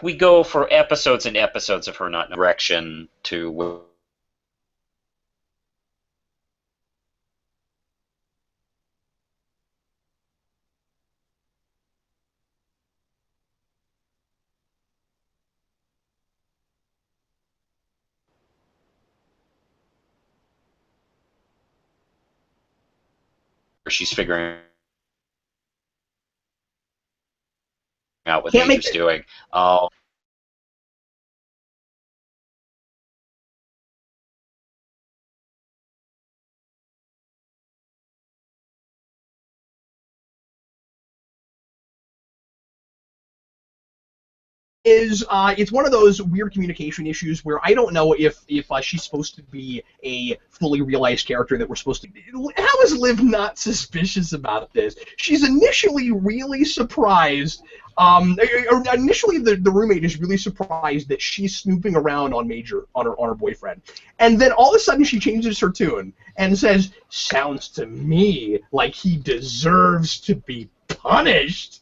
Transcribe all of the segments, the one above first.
we go for episodes and episodes of her not in direction to where she's figuring out what Can't make Major's it. doing. Is it's one of those weird communication issues where I don't know if she's supposed to be a fully realized character that we're supposed to. How is Liv not suspicious about this? She's initially really surprised. Initially, the roommate is really surprised that she's snooping around on Major on her boyfriend, and then all of a sudden she changes her tune and says, "Sounds to me like he deserves to be punished."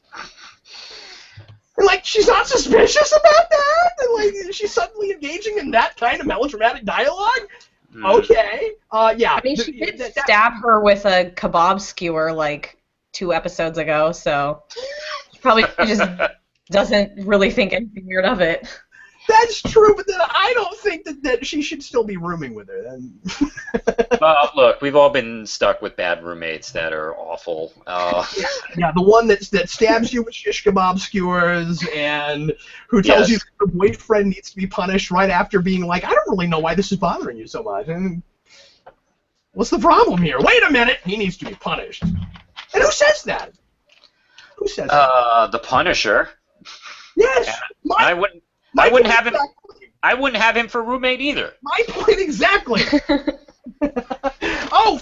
And, like, she's not suspicious about that? And, like, she's suddenly engaging in that kind of melodramatic dialogue? Okay. Yeah. I mean, she did stab her with a kebab skewer, like, 2 episodes ago, so she probably just doesn't really think anything weird of it. That's true, but then I don't think that she should still be rooming with her. Then. Look, we've all been stuck with bad roommates that are awful. Yeah, the one that stabs you with shish kebab skewers and who tells you that her boyfriend needs to be punished right after being like, I don't really know why this is bothering you so much. And what's the problem here? Wait a minute, he needs to be punished. And who says that? Who says that? The Punisher. Yes. I wouldn't have him. I wouldn't have him for roommate either. My point exactly. Oh,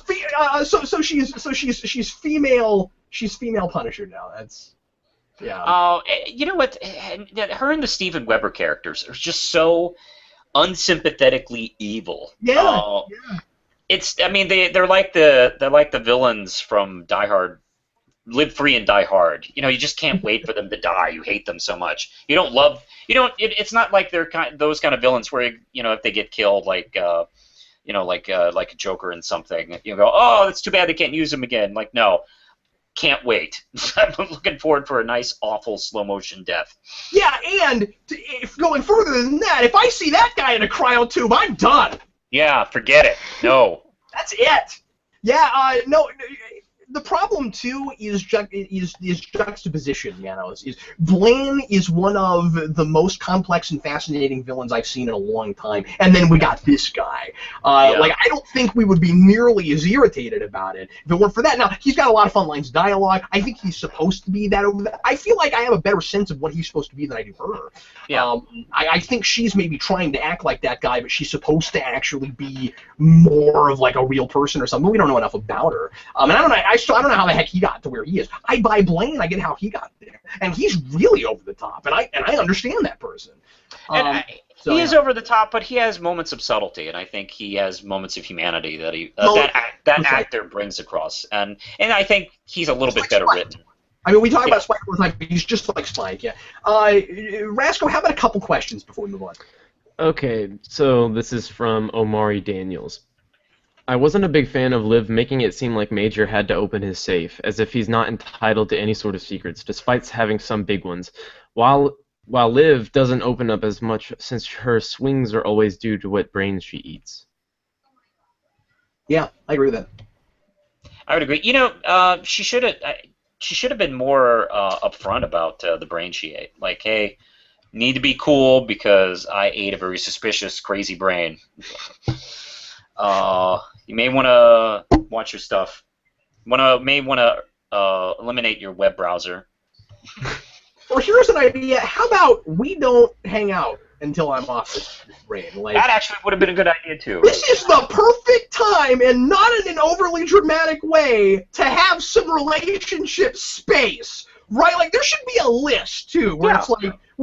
so she's female. She's female Punisher now. That's yeah. You know what? Her and the Steven Weber characters are just so unsympathetically evil. Yeah. Yeah. It's. I mean, they're like the villains from Die Hard. Live Free and Die Hard. You know, you just can't wait for them to die. You hate them so much. You don't love. You don't. It's not like they're those kind of villains where if they get killed, like like a Joker in something, you go, oh, it's too bad they can't use him again. Like, no, can't wait. I'm looking forward for a nice, awful slow motion death. Yeah, and if going further than that, if I see that guy in a cryo tube, I'm done. Yeah, forget it. No. That's it. Yeah. No. The problem too is juxtaposition. Is Blaine is one of the most complex and fascinating villains I've seen in a long time, and then we got this guy. Like, I don't think we would be nearly as irritated about it if it weren't for that. Now, he's got a lot of fun lines of dialogue. I think he's supposed to be that over that. I feel like I have a better sense of what he's supposed to be than I do her. Yeah. I think she's maybe trying to act like that guy, but she's supposed to actually be more of like a real person or something. We don't know enough about her. And I don't know. I don't know how the heck he got to where he is. I buy Blaine. I get how he got there, and he's really over the top, and I understand that person. He is over the top, but he has moments of subtlety, and I think he has moments of humanity that that actor brings across, and I think he's a little bit better written. I mean, we talk about Spike all the time, but he's just like Spike, yeah. Rasco, how about a couple questions before we move on? Okay, so this is from Omari Daniels. I wasn't a big fan of Liv making it seem like Major had to open his safe, as if he's not entitled to any sort of secrets, despite having some big ones, while Liv doesn't open up as much since her swings are always due to what brains she eats. Yeah, I agree with that. I would agree. She should have been more upfront about the brain she ate. Like, hey, need to be cool because I ate a very suspicious, crazy brain. You may want to watch your stuff. May want to eliminate your web browser. Or here's an idea. How about we don't hang out until I'm off this brain? Like, that actually would have been a good idea too. This is the perfect time, and not in an overly dramatic way, to have some relationship space. Right? Like, there should be a list too, where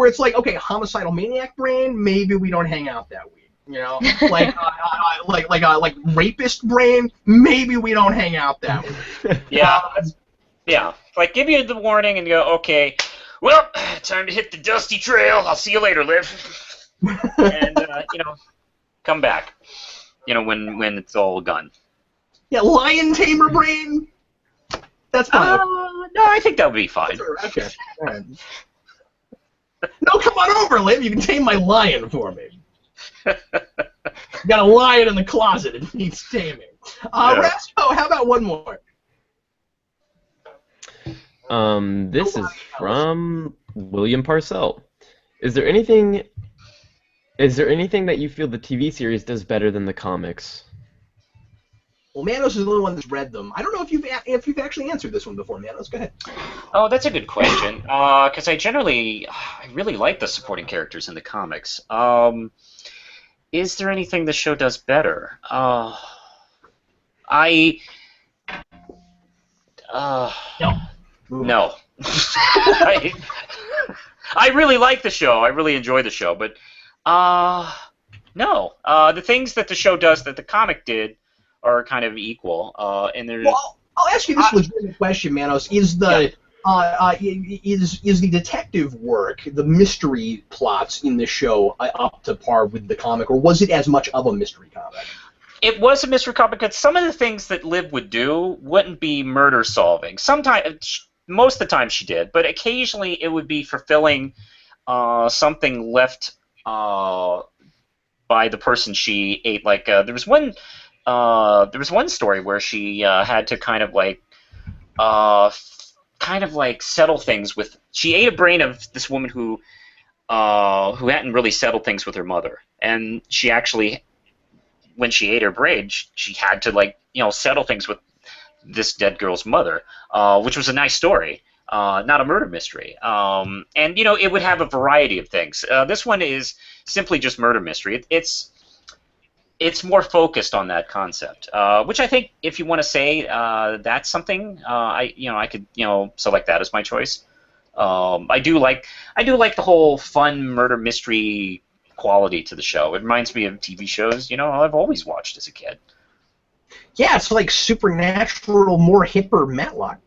it's like, okay, homicidal maniac brain, maybe we don't hang out that week. You know, like rapist brain, maybe we don't hang out that way. Yeah, yeah. Like, give you the warning and go, okay, Well, time to hit the dusty trail. I'll see you later, Liv. And come back. When it's all done. Yeah, lion tamer brain. That's fine. No, I think that would be fine. Okay. All right. No, come on over, Liv. You can tame my lion for me. Got a lion in the closet. It needs taming. Rasco, how about one more? This is from William Parcell. Is there anything that you feel the TV series does better than the comics? Well, Manos is the only one that's read them. I don't know if you've actually answered this one before, Manos. Go ahead. Oh, that's a good question. Because I really like the supporting characters in the comics. Is there anything the show does better? No. No. I really like the show. I really enjoy the show, but no. The things that the show does that the comic did are kind of equal. And there's. Well, I'll ask you this legitimate question, Manos. Is the is the detective work, the mystery plots in the show, up to par with the comic, or was it as much of a mystery comic? It was a mystery comic, but some of the things that Liv would do wouldn't be murder solving. Sometimes, most of the time she did, but occasionally it would be fulfilling something left by the person she ate. Like there was one story where she had to kind of like settle things with. She ate a brain of this woman who hadn't really settled things with her mother, and she actually, when she ate her brain, she had to settle things with this dead girl's mother, which was a nice story, not a murder mystery. And it would have a variety of things. This one is simply just murder mystery. It's more focused on that concept, which I think, if you want to say that's something, I could select that as my choice. I do like the whole fun murder mystery quality to the show. It reminds me of TV shows I've always watched as a kid. Yeah, it's like Supernatural, more hipper Matlock.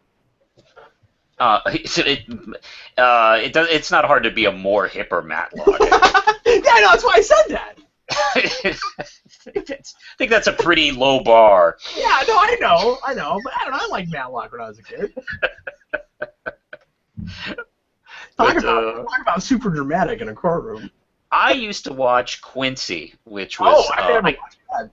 It's not hard to be a more hipper Matlock. Yeah, no, that's why I said that. I think that's a pretty low bar. Yeah, no, I know, but I don't know. I liked Matlock when I was a kid. Talk about super dramatic in a courtroom. I used to watch Quincy, which was I never watched that.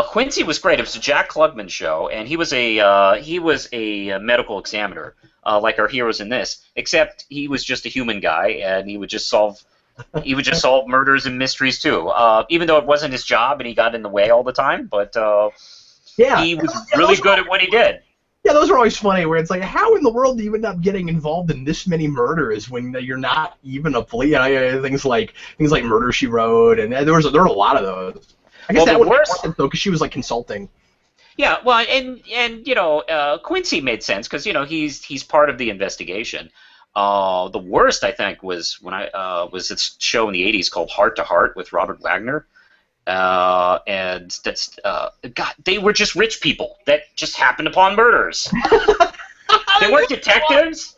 Quincy was great. It was a Jack Klugman show, and he was a medical examiner, like our heroes in this. Except he was just a human guy, and he would just solve murders and mysteries too. Even though it wasn't his job, and he got in the way all the time, but he was really good at what he did. Yeah, those are always funny. Where it's like, how in the world do you end up getting involved in this many murders when you're not even a police? Things like Murder, She Wrote, and there were a lot of those. I guess that would be important though, because she was like consulting. Yeah, well, and Quincy made sense because he's part of the investigation. The worst, I think, was when was this show in the '80s called Heart to Heart with Robert Wagner, and that's God, they were just rich people that just happened upon murders. They weren't detectives.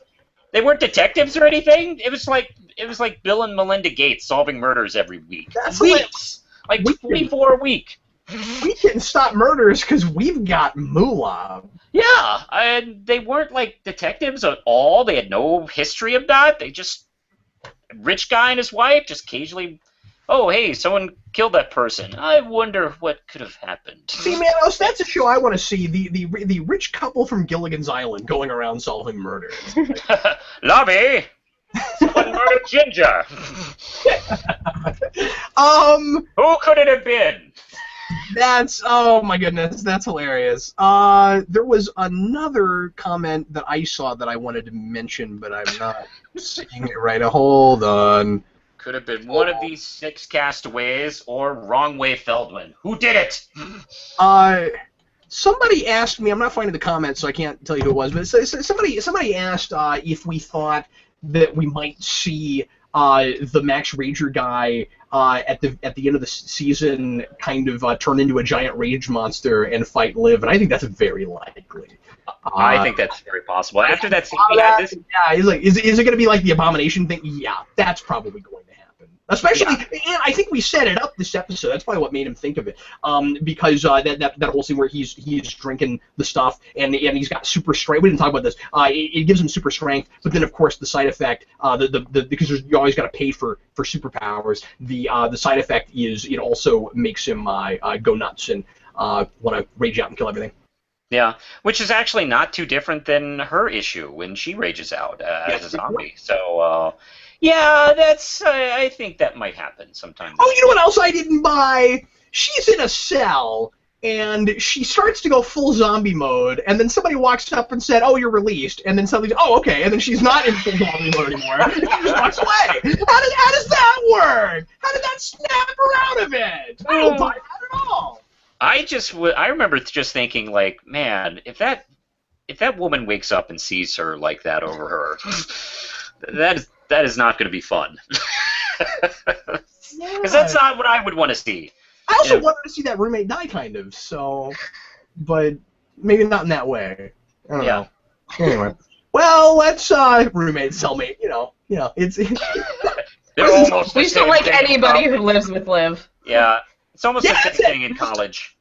They weren't detectives or anything. It was like Bill and Melinda Gates solving murders every week. That's weeks, like 24 a week. We can stop murders because we've got moolah. Yeah, and they weren't like detectives at all. They had no history of that. They just rich guy and his wife just occasionally. Oh, hey, someone killed that person. I wonder what could have happened. See, Manos, that's a show I want to see. The rich couple from Gilligan's Island going around solving murders. Lobby, someone murdered Ginger. Who could it have been? Oh my goodness, that's hilarious. There was another comment that I saw that I wanted to mention, but I'm not seeing it right now. Hold on. Could have been one of these 6 castaways or Wrong Way Feldman. Who did it? Somebody asked me. I'm not finding the comment, so I can't tell you who it was. But somebody asked if we thought that we might see the Max Rager guy at the end of the season kind of turn into a giant rage monster and fight Liv, and I think that's very likely. I think that's very possible. After that scene we that, had this. yeah, he's like, is it going to be like the Abomination thing? Yeah, that's probably going to happen. Especially, and I think we set it up this episode. That's probably what made him think of it. Because that whole scene where he's drinking the stuff and he's got super strength. We didn't talk about this. It gives him super strength, but then of course the side effect, because you always got to pay for superpowers. The side effect is it also makes him go nuts and want to rage out and kill everything. Yeah, which is actually not too different than her issue when she rages out as a zombie. So, yeah, that's. I think that might happen sometime. Oh, you know what else I didn't buy? She's in a cell, and she starts to go full zombie mode, and then somebody walks up and said, "Oh, you're released," and then somebody, "Oh, okay," and then she's not in full zombie mode anymore. And she just walks away. How does that work? How did that snap her out of it? I don't buy that at all. I remember just thinking, like, man, if that woman wakes up and sees her like that over her, that is not going to be fun. Because that's not what I would want to see. I also wanted to see that roommate die, kind of. So, but maybe not in that way. I don't know. Anyway, well, let's roommate, cellmate. You know, it's. We still like anybody who lives with Liv. Yeah. It's almost the same thing in college.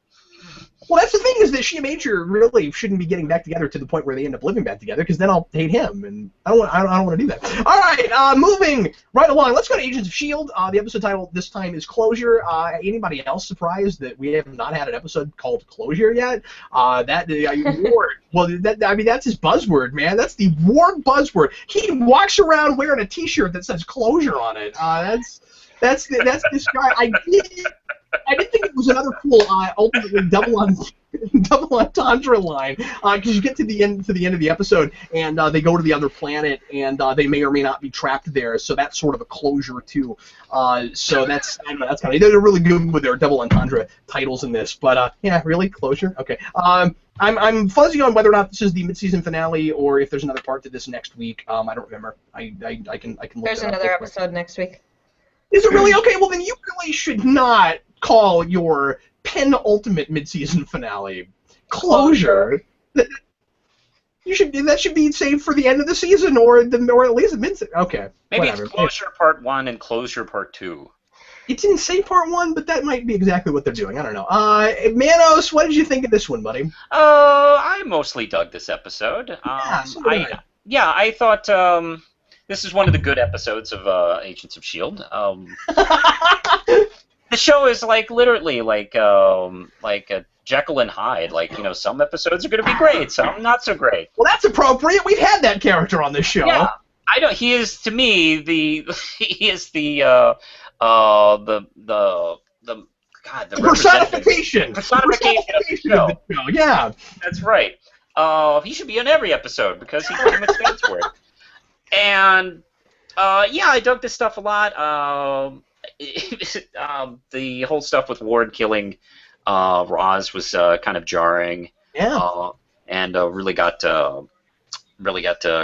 Well, that's the thing, is that she and Major really shouldn't be getting back together to the point where they end up living back together, because then I'll hate him, and I don't want to do that. All right, moving right along. Let's go to Agents of S.H.I.E.L.D. The episode title this time is Closure. Anybody else surprised that we have not had an episode called Closure yet? Ward. Well, that's his buzzword, man. That's the Ward buzzword. He walks around wearing a T-shirt that says Closure on it. That's this guy. I did think it was another cool, ultimately double entendre line, because you get to the end of the episode, and they go to the other planet, and they may or may not be trapped there. So that's sort of a closure too. So that's kind of they're really good with their double entendre titles in this. But yeah, really closure. Okay. I'm fuzzy on whether or not this is the mid-season finale or if there's another part to this next week. I don't remember. I can look. There's another episode next week. Is it really? Okay, well then you really should not call your penultimate mid-season finale Closure. That should be saved for the end of the season, or at least the mid-season. Okay, maybe whatever. It's Closure Part 1 and Closure Part 2. It didn't say Part 1, but that might be exactly what they're doing. I don't know. Manos, what did you think of this one, buddy? I mostly dug this episode. I thought this is one of the good episodes of Agents of S.H.I.E.L.D. The show is literally like a Jekyll and Hyde. Some episodes are going to be great, some not so great. Well, that's appropriate. We've had that character on this show. Yeah, I don't. He is, to me, the personification of the show. Yeah, that's right. He should be on every episode because he pretty much stands for it. And I dug this stuff a lot. The whole stuff with Ward killing Roz was kind of jarring. Yeah. And really got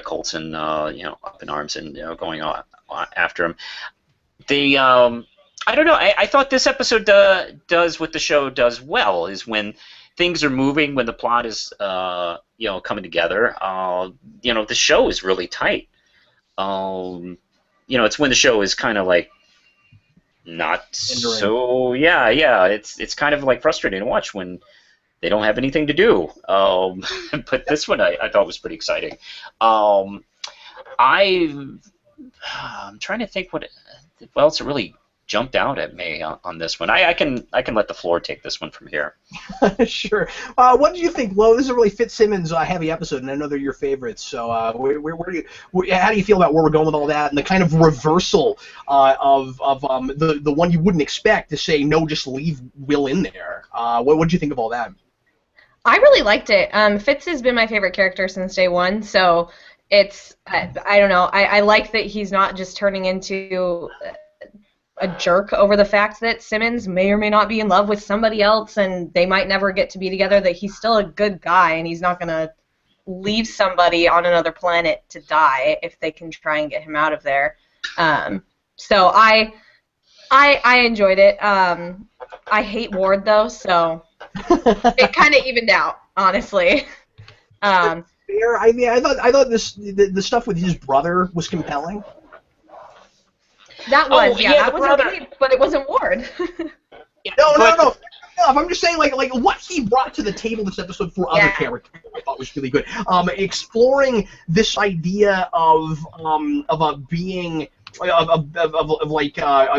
Coulson up in arms and going on after him. I don't know. I thought this episode does what the show does well, is when things are moving, when the plot is coming together. The show is really tight. It's when the show is kind of not so. Yeah. It's kind of frustrating to watch when they don't have anything to do. But this one I thought was pretty exciting. I'm trying to think what else really jumped out at me on this one. I can let the floor take this one from here. Sure. What do you think, Lo? This is a really Fitzsimmons heavy episode, and I know they're your favorites. So, how do you feel about where we're going with all that, and the kind of reversal of the one you wouldn't expect to say no, just leave Will in there? What did you think of all that? I really liked it. Fitz has been my favorite character since day one, so it's I don't know. I like that he's not just turning into a jerk over the fact that Simmons may or may not be in love with somebody else and they might never get to be together, that he's still a good guy and he's not going to leave somebody on another planet to die if they can try and get him out of there. So I enjoyed it. I hate Ward, though, so it kind of evened out, honestly. Fair. I mean, I thought the stuff with his brother was compelling. That was, that was brother. okay, but it wasn't Ward. No. I'm just saying, like what he brought to the table this episode for other characters, I thought was really good. Exploring this idea of being.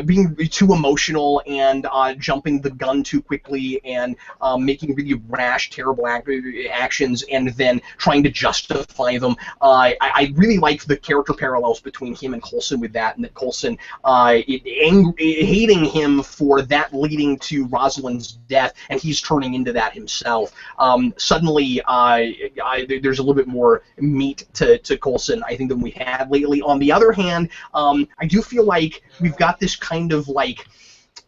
Being too emotional and jumping the gun too quickly and making really rash, terrible actions and then trying to justify them. I really liked the character parallels between him and Coulson with that, and that Coulson hating him for that leading to Rosalind's death, and he's turning into that himself. Suddenly, there's a little bit more meat to Coulson, I think, than we had lately. On the other hand, I do feel like we've got this kind of like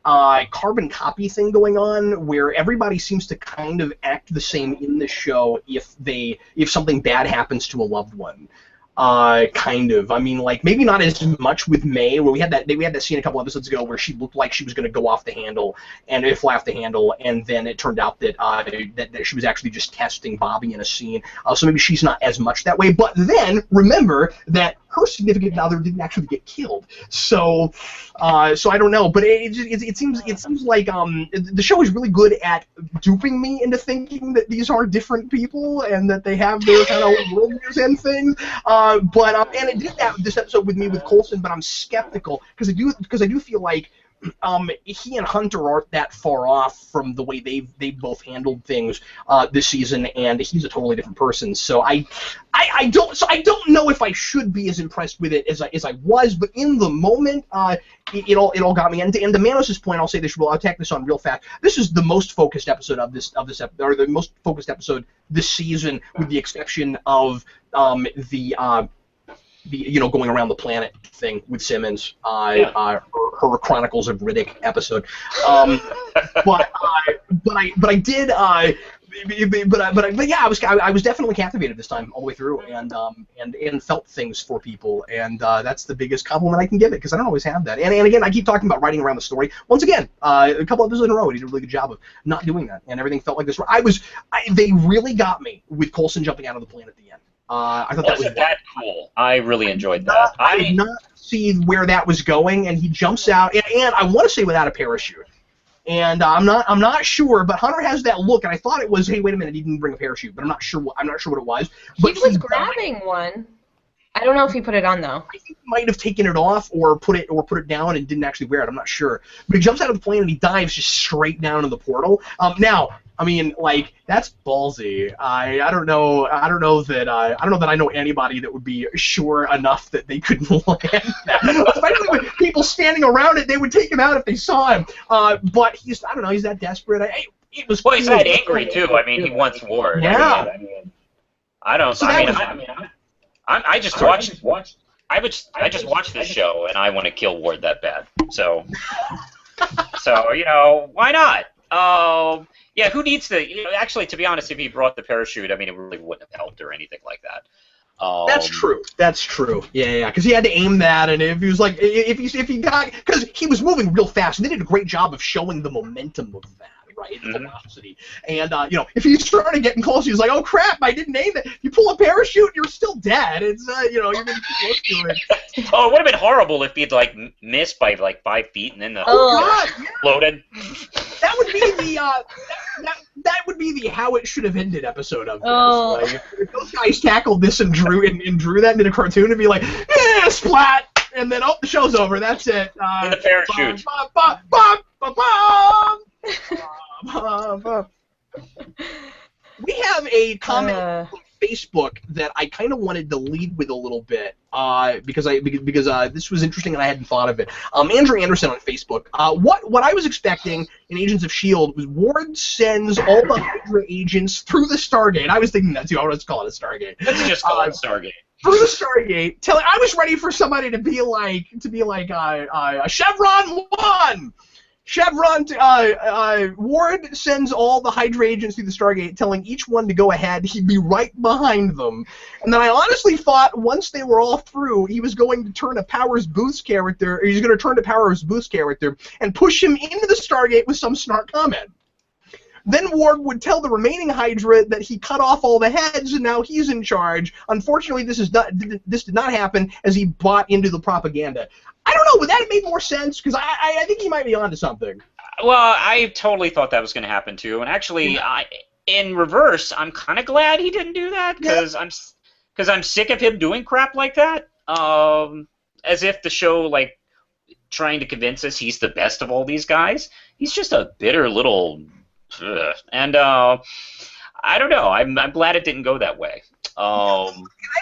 carbon copy thing going on where everybody seems to kind of act the same in the show if something bad happens to a loved one. Kind of. I mean, like, maybe not as much with May, where we had that scene a couple episodes ago where she looked like she was going to go off the handle and fly off the handle, and then it turned out that that she was actually just testing Bobby in a scene. So maybe she's not as much that way. But then remember that her significant other didn't actually get killed. So I don't know. But it seems like the show is really good at duping me into thinking that these are different people and that they have their kind of worldviews and things. And it did that this episode with me with Coulson, but I'm skeptical because I do feel like he and Hunter aren't that far off from the way they've both handled things this season, and he's a totally different person. So I don't know if I should be as impressed with it as I was, but in the moment, it all got me. And to Manos' point, I'll say this. I'll tack this on real fast. This is the most focused episode of this episode, or the most focused episode this season, with the exception of the going around the planet thing with Simmons, her Chronicles of Riddick episode. But I did. But yeah, I was definitely captivated this time all the way through, and felt things for people, and that's the biggest compliment I can give it, because I don't always have that. And again, I keep talking about writing around the story. Once again, a couple episodes in a row, he did a really good job of not doing that, and everything felt like this. They really got me with Coulson jumping out of the plane at the end. I thought that was that cool. I really enjoyed that. I did not see where that was going, and he jumps out, and I want to say without a parachute. And I'm not sure, but Hunter has that look, and I thought it was, hey, wait a minute, he didn't bring a parachute, but I'm not sure what it was. But he was grabbing one. I don't know if he put it on though. I think he might have taken it off or put it down and didn't actually wear it. I'm not sure. But he jumps out of the plane and he dives just straight down in the portal. Now, I mean, like, that's ballsy. I don't know that I know anybody that would be sure enough that they could land that. Especially with people standing around it, they would take him out if they saw him. But he's that desperate. It was. Well, he's that angry too. I mean, he wants Ward. Yeah. I just watched this show and I want to kill Ward that bad. So why not? Yeah, who needs to? Actually, to be honest, if he brought the parachute, I mean, it really wouldn't have helped or anything like that. That's true. Yeah, because he had to aim that, and if he was like, if he got, because he was moving real fast, and they did a great job of showing the momentum of that. Right, the velocity, and if he started getting close, he was like, "Oh crap, I didn't aim it." You pull a parachute, you're still dead. It's you're gonna get close to it. Oh, it would have been horrible if he'd missed by 5 feet and then the exploded. That would be the that would be the how it should have ended episode of this. Oh. Like, if those guys tackled this and drew that into a cartoon, it'd be like, splat, and then the show's over. That's it. And the parachute. We have a comment from Facebook that I kind of wanted to lead with a little bit because this was interesting and I hadn't thought of it. Andrew Anderson on Facebook. What I was expecting in Agents of S.H.I.E.L.D. was Ward sends all the Hydra agents through the Stargate. I was thinking that too. I was calling it a Stargate. Let's just call it Stargate. Through the Stargate, I was ready for somebody to be like a Chevron 1. Ward sends all the Hydra agents through the Stargate, telling each one to go ahead. He'd be right behind them. And then I honestly thought once they were all through, he was going to turn to Powers Booth's character and push him into the Stargate with some snark comment. Then Ward would tell the remaining Hydra that he cut off all the heads and now he's in charge. Unfortunately, this did not happen as he bought into the propaganda. I don't know, would that have made more sense? Because I think he might be onto something. Well, I totally thought that was going to happen too, and actually, in reverse, I'm kind of glad he didn't do that because I'm sick of him doing crap like that. As if the show like trying to convince us he's the best of all these guys. He's just a bitter little, and I don't know. I'm glad it didn't go that way. I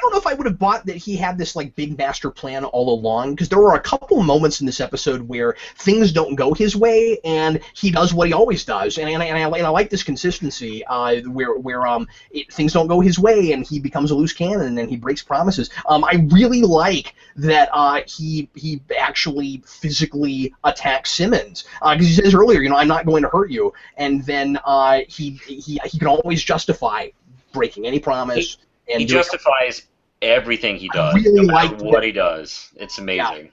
don't know if I would have bought that he had this like big master plan all along, because there were a couple moments in this episode where things don't go his way, and he does what he always does, and I like this consistency where things don't go his way, and he becomes a loose cannon, and he breaks promises. I really like that he actually physically attacks Simmons, because he says earlier, I'm not going to hurt you, and then he can always justify breaking any promise. He justifies everything he does, really no matter what he does. It's amazing.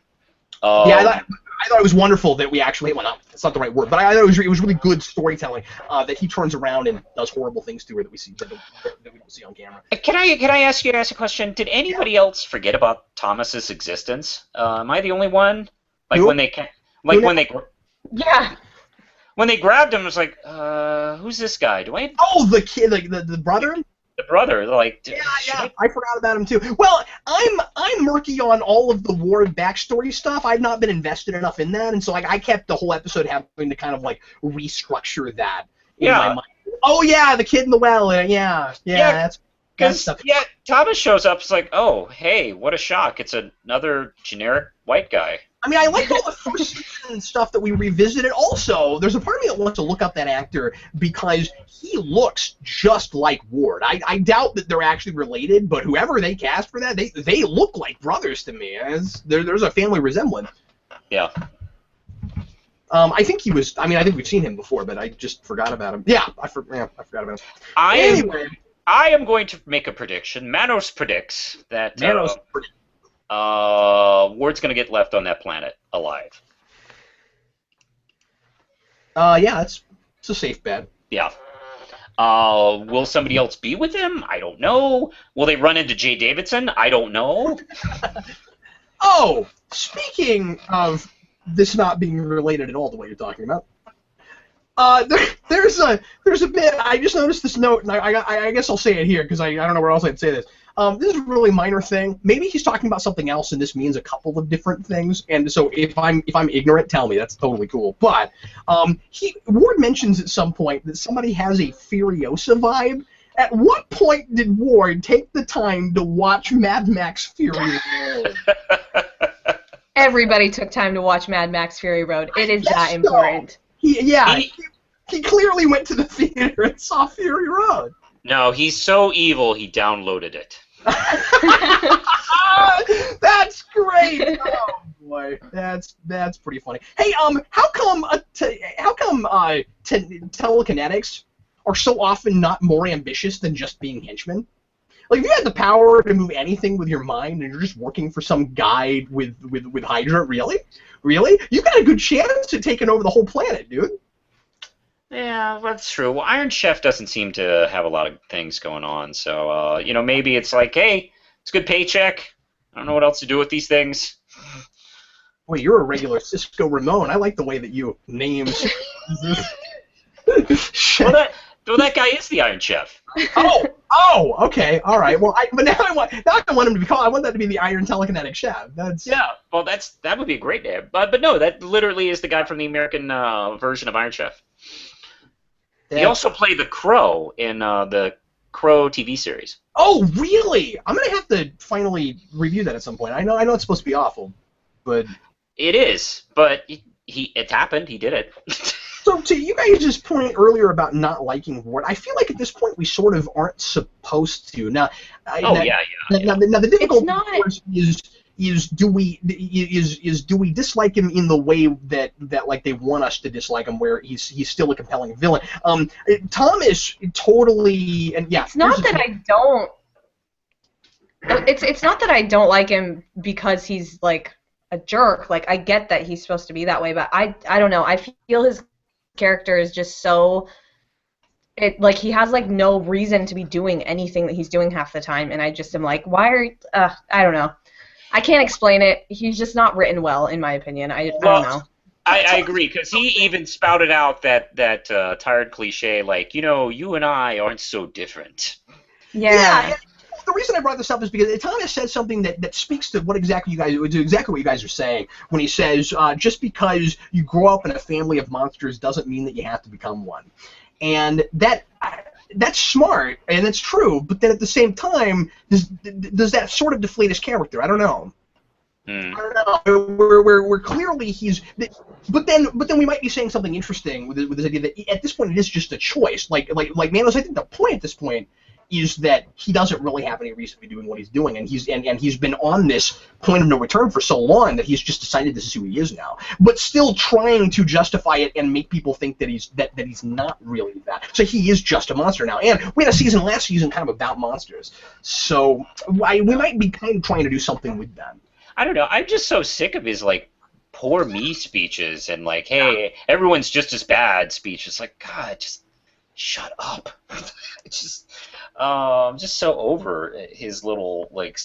I thought it was wonderful that we actually, well, that's not the right word, but I thought it was really good storytelling that he turns around and does horrible things to her that we don't see on camera. Can I ask a question? Did anybody else forget about Thomas's existence? Am I the only one? Like nope. When they grabbed him, it was like, who's this guy? Oh, the kid, like the brother. The brother, like... Yeah, I forgot about him, too. Well, I'm murky on all of the Ward backstory stuff. I've not been invested enough in that, and so I kept the whole episode having to kind of, like, restructure that in my mind. Oh, yeah, the kid in the well, that's stuff. Yeah, Thomas shows up, it's like, oh, hey, what a shock. It's another generic white guy. I mean, I liked all the first season stuff that we revisited. Also, there's a part of me that wants to look up that actor because he looks just like Ward. I doubt that they're actually related, but whoever they cast for that, they look like brothers to me. There's a family resemblance. Yeah. I think he was. I mean, I think we've seen him before, but I just forgot about him. Yeah, I forgot about him. Anyway, I am going to make a prediction. Manos predicts that. Ward's going to get left on that planet alive. Yeah, it's a safe bet. Yeah. Will somebody else be with him? I don't know. Will they run into Jay Davidson? I don't know. Oh, speaking of this not being related at all to what you're talking about, there's a bit. I just noticed this note, and I guess I'll say it here because I don't know where else I'd say this. This is a really minor thing. Maybe he's talking about something else, and this means a couple of different things. And so if I'm ignorant, tell me. That's totally cool. But Ward mentions at some point that somebody has a Furiosa vibe. At what point did Ward take the time to watch Mad Max Fury Road? Everybody took time to watch Mad Max Fury Road. It is that important. He clearly went to the theater and saw Fury Road. No, he's so evil he downloaded it. That's great. Oh boy, that's pretty funny. Hey, how come telekinetics are so often not more ambitious than just being henchmen? Like, if you had the power to move anything with your mind and you're just working for some guy with Hydra, really? You got a good chance at taking over the whole planet, dude. Yeah, that's true. Well, Iron Chef doesn't seem to have a lot of things going on, so, maybe it's like, hey, it's a good paycheck. I don't know what else to do with these things. Well, you're a regular Cisco Ramon. I like the way that you name... Well, that guy is the Iron Chef. Oh, okay, all right. Well, but now I want him to be called. I want that to be the Iron Telekinetic Chef. Well, that would be a great name. But no, that literally is the guy from the American version of Iron Chef. He also played the Crow in the Crow TV series. Oh, really? I'm gonna have to finally review that at some point. I know it's supposed to be awful, but it is. But it happened. He did it. So to you guys' point earlier about not liking Ward, I feel like at this point we sort of aren't supposed to. Now, Now the difficult part is do we dislike him in the way that like they want us to dislike him, where he's still a compelling villain. Thomas totally, and yeah. It's not that I don't. It's not that I don't like him because he's like a jerk. Like, I get that he's supposed to be that way, but I don't know. I feel his character is just so like he has like no reason to be doing anything that he's doing half the time, and I just am like, why are I don't know. I can't explain it. He's just not written well, in my opinion. I don't know. I agree, because he even spouted out that tired cliche, like, you and I aren't so different. Yeah. The reason I brought this up is because Thomas said something that speaks to what exactly what you guys are saying when he says just because you grow up in a family of monsters doesn't mean that you have to become one, and that's smart and that's true. But then at the same time, does that sort of deflate his character? I don't know. I don't know. We're clearly but then we might be saying something interesting with this idea that at this point it is just a choice. Like Manos, I think the point at this point is that he doesn't really have any reason to be doing what he's doing, and he's been on this point of no return for so long that he's just decided this is who he is now, but still trying to justify it and make people think that he's not really that. So he is just a monster now, and we had a season last season kind of about monsters, so we might be kind of trying to do something with that. I don't know. I'm just so sick of his like poor me speeches and like, hey, everyone's just as bad speeches. Like, God, just shut up. It's just, I'm just so over his little like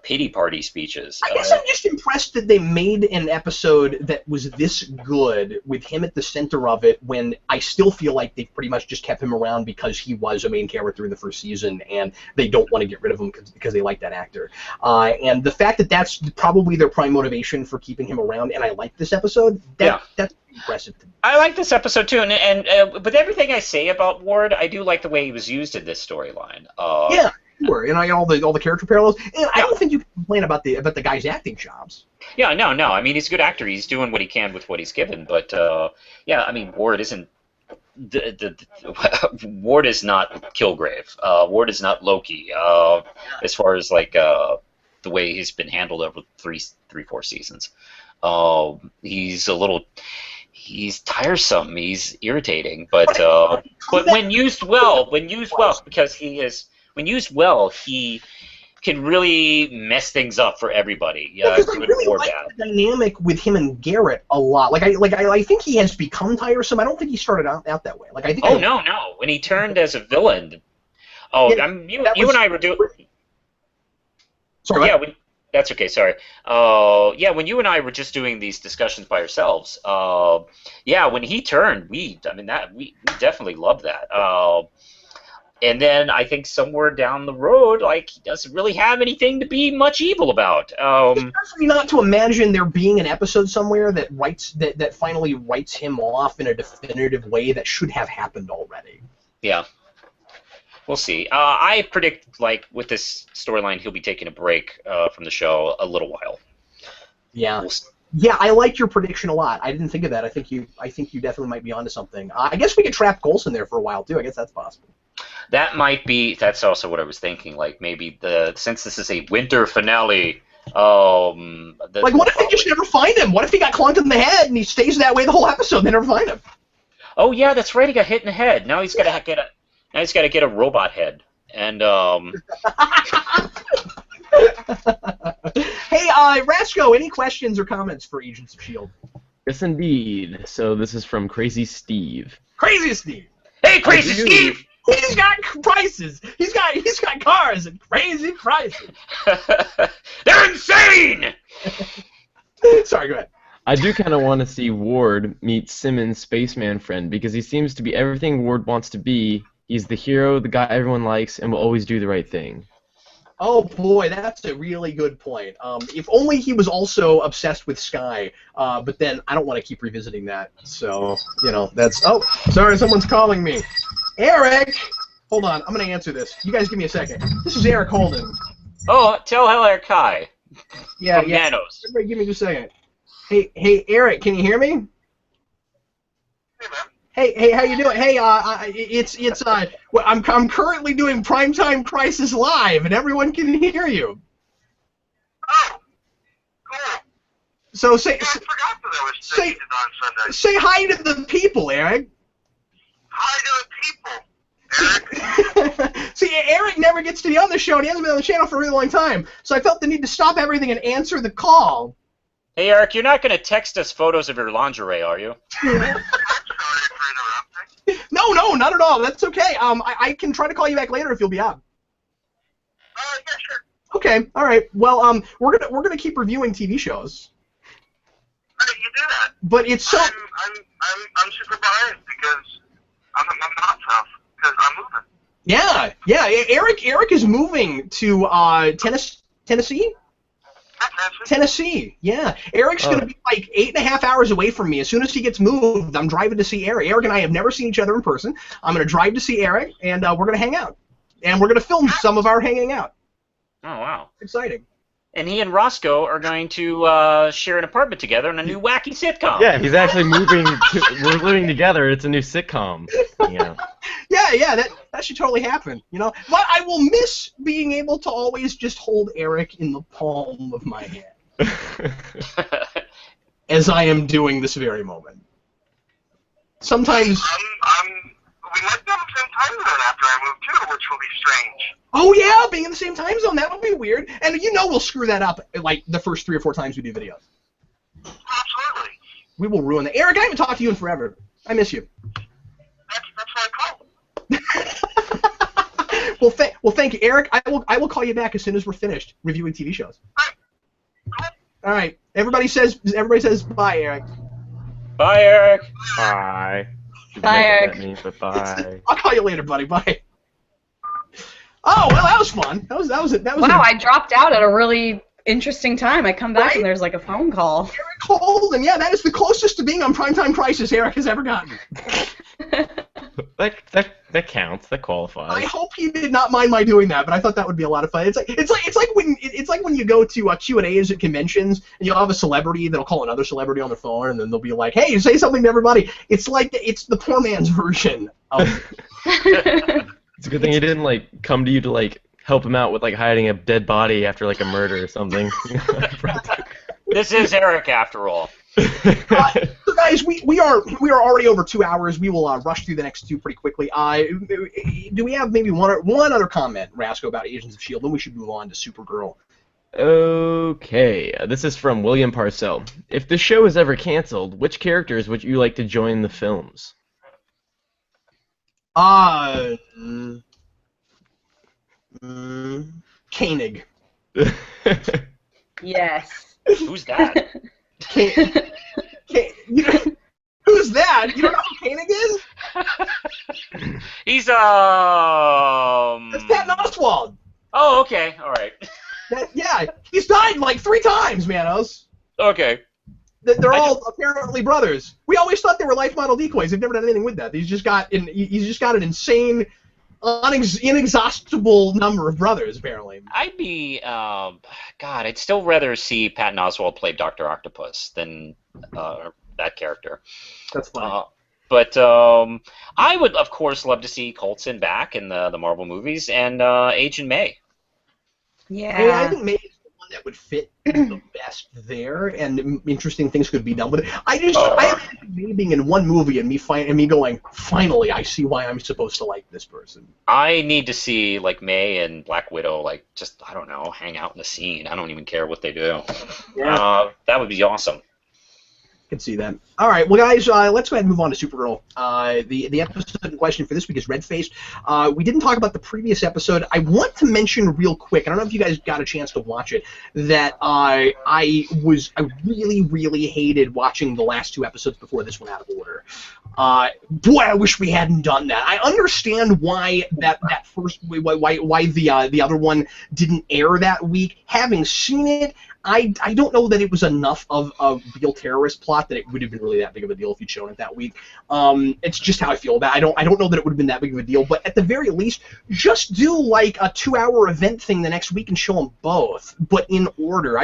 pity party speeches. I guess I'm just impressed that they made an episode that was this good with him at the center of it, when I still feel like they pretty much just kept him around because he was a main character in the first season, and they don't want to get rid of him because they like that actor. And the fact that that's probably their prime motivation for keeping him around, and I like this episode, that's impressive to me. I like this episode too, and with everything I say about Ward, I do like the way he was used in this storyline. Yeah. Sure, and all the character parallels, and I don't think you can complain about the guy's acting jobs. Yeah, no. I mean, he's a good actor. He's doing what he can with what he's given. But yeah, I mean, Ward isn't Ward is not Kilgrave. Ward is not Loki. As far as like the way he's been handled over three, 4 seasons, he's tiresome. He's irritating, but when used well, because he is. When used well, he can really mess things up for everybody. Because good I really or like bad. the dynamic with him and Garrett a lot. I think he has become tiresome. I don't think he started out that way. Like I think. Oh no! When he turned as a villain. Oh, yeah, you and I were doing. Sorry. Yeah. That's okay. Sorry. Yeah, when you and I were just doing these discussions by ourselves. Yeah, when he turned, we definitely loved that. And then I think somewhere down the road, like, he doesn't really have anything to be much evil about. It's hard for me not to imagine there being an episode somewhere that finally writes him off in a definitive way that should have happened already. Yeah. We'll see. I predict, like, with this storyline, he'll be taking a break from the show a little while. Yeah. Yeah, I like your prediction a lot. I didn't think of that. I think you definitely might be onto something. I guess we could trap Coulson there for a while, too. I guess that's possible. That might be. That's also what I was thinking. Like maybe since this is a winter finale. What if they just never find him? What if he got clunked in the head and he stays that way the whole episode? And they never find him. Oh yeah, that's right. He got hit in the head. Now he's got to get a robot head. And Hey, Rasco, any questions or comments for Agents of S.H.I.E.L.D.? Yes, indeed. So this is from Crazy Steve. Crazy Steve. Hey, Crazy Steve. He's got prices. He's got cars and crazy prices. They're insane. Sorry, go ahead. I do kind of want to see Ward meet Simmons' spaceman friend, because he seems to be everything Ward wants to be. He's the hero, the guy everyone likes, and will always do the right thing. Oh boy, that's a really good point. If only he was also obsessed with Sky, but then I don't want to keep revisiting that. So, that's... Oh, sorry, someone's calling me. Eric! Hold on, I'm going to answer this. You guys give me a second. This is Eric Holden. Oh, tell Eric hi. Yeah. Manos. Everybody give me just a second. Hey, Eric, can you hear me? Hey, man. Hey, how you doing? Hey, I'm currently doing Primetime Crisis Live, and everyone can hear you. Oh, cool. So I forgot that I was stationed on Sunday. say hi to the people, Eric. Hi to the people, Eric. See, Eric never gets to be on the show, and he hasn't been on the channel for a really long time, so I felt the need to stop everything and answer the call. Hey, Eric, you're not going to text us photos of your lingerie, are you? I'm sorry for interrupting. No, No, not at all. That's okay. I can try to call you back later if you'll be up. Yeah, sure. Okay, all right. Well, we're gonna keep reviewing TV shows. How did you do that? But it's so. I'm super biased because I'm not tough because I'm moving. Yeah. Eric is moving to Tennessee. Tennessee, yeah. Eric's going to be like 8.5 hours away from me. As soon as he gets moved, I'm driving to see Eric. Eric and I have never seen each other in person. I'm going to drive to see Eric, and we're going to hang out. And we're going to film some of our hanging out. Oh, wow. Exciting. And he and Roscoe are going to share an apartment together in a new wacky sitcom. Yeah, he's actually moving. We're living together. It's a new sitcom. Yeah. Yeah, that should totally happen, you know. But I will miss being able to always just hold Eric in the palm of my hand, as I am doing this very moment. Sometimes. We might be on the same time zone after I move too, which will be strange. Oh yeah, being in the same time zone, that would be weird. And you know we'll screw that up like the first 3 or 4 times we do videos. Absolutely. We will ruin that. Eric, I haven't talked to you in forever. I miss you. That's why I called. Well, thank you, Eric. I will call you back as soon as we're finished reviewing TV shows. Cool. All right. Everybody says bye, Eric. Bye, Eric. Bye. Bye, Eric. But bye. I'll call you later, buddy. Bye. Oh well, that was fun. That was it. Wow, I dropped out at a really interesting time. I come back Right? and there's like a phone call. Eric Holden. Yeah, that is the closest to being on Primetime Crisis Eric has ever gotten. That counts. That I qualifies. hope he did not mind my doing that, but I thought that would be a lot of fun. It's like when you go to Q&As at conventions and you'll have a celebrity that'll call another celebrity on their phone and then they'll be like, "Hey, say something to everybody." It's the poor man's version of. It's a good thing he didn't like come to you to like help him out with like hiding a dead body after like a murder or something. This is Eric, after all. So guys, we are already over 2 hours. We will rush through the next 2 pretty quickly. Do we have maybe one other comment, Rasco, about Agents of S.H.I.E.L.D.? Then we should move on to Supergirl. Okay, this is from William Parcell. If the show is ever canceled, which characters would you like to join the films? Koenig. Yes. Who's that? Who's that? You don't know who Koenig is? He's That's Patton Oswalt. Oh, okay. All right. Yeah, he's died like 3 times, Manos. Okay. They're all apparently brothers. We always thought they were life model decoys. They've never done anything with that. He's just got an insane, inexhaustible number of brothers, apparently. I'd be, God, I'd still rather see Patton Oswalt play Dr. Octopus than that character. That's funny. But I would, of course, love to see Coulson back in the Marvel movies and Agent May. Yeah. I think May is the one that would fit the best there, and interesting things could be done with it. I imagine May being in one movie and me going, finally, I see why I'm supposed to like this person. I need to see like May and Black Widow, like just I don't know, hang out in the scene. I don't even care what they do. Yeah. That would be awesome. Can see that. All right, well, guys, let's go ahead and move on to Supergirl. The episode in question for this week is Red Face. We didn't talk about the previous episode. I want to mention real quick, I don't know if you guys got a chance to watch it, that I really, really hated watching the last 2 episodes before this one out of order. Boy, I wish we hadn't done that. I understand why why the other one didn't air that week. Having seen it, I don't know that it was enough of a real terrorist plot that it would have been really that big of a deal if you'd shown it that week. It's just how I feel about it. I don't know that it would have been that big of a deal, but at the very least, just do like a 2-hour event thing the next week and show them both, but in order.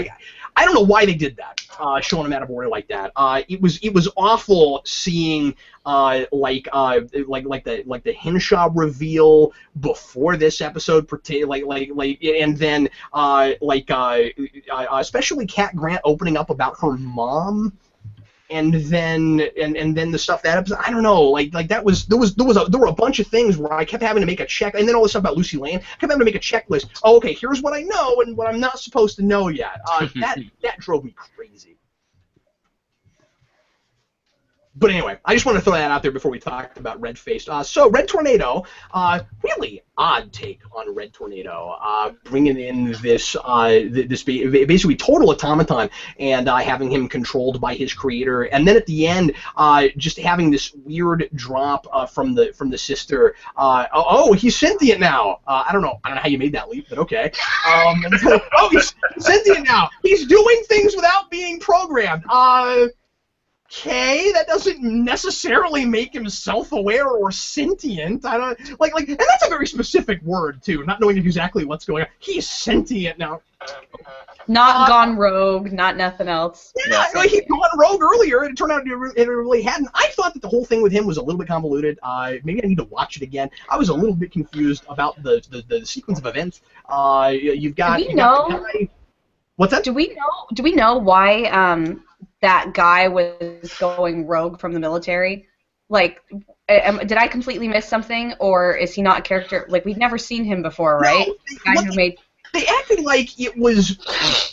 I don't know why they did that, showing them out of order like that. It was awful seeing like the Henshaw reveal before this episode, and then especially Cat Grant opening up about her mom. And then the stuff that episode, I don't know, like there were a bunch of things where I kept having to make a check, and then all this stuff about Lucy Lane, I kept having to make a checklist. Oh, okay, here's what I know and what I'm not supposed to know yet. That drove me crazy. But anyway, I just want to throw that out there before we talk about Red Faced. So Red Tornado, really odd take on Red Tornado, bringing in this this basically total automaton and having him controlled by his creator, and then at the end, just having this weird drop from the sister. Oh, he's sentient now. I don't know how you made that leap, but okay. Oh, he's sentient now. He's doing things without being programmed. Okay, that doesn't necessarily make him self-aware or sentient. I don't and that's a very specific word too. Not knowing exactly what's going on. He's sentient now. Not gone rogue, not nothing else. Yeah, he'd gone rogue earlier, and it turned out it really hadn't. I thought that the whole thing with him was a little bit convoluted. Maybe I need to watch it again. I was a little bit confused about the sequence of events. You've got. Do we know? What's that? Do we know why that guy was going rogue from the military? Like, did I completely miss something, or is he not a character? Like, we've never seen him before, right? No, the guy who made. They acted like it was.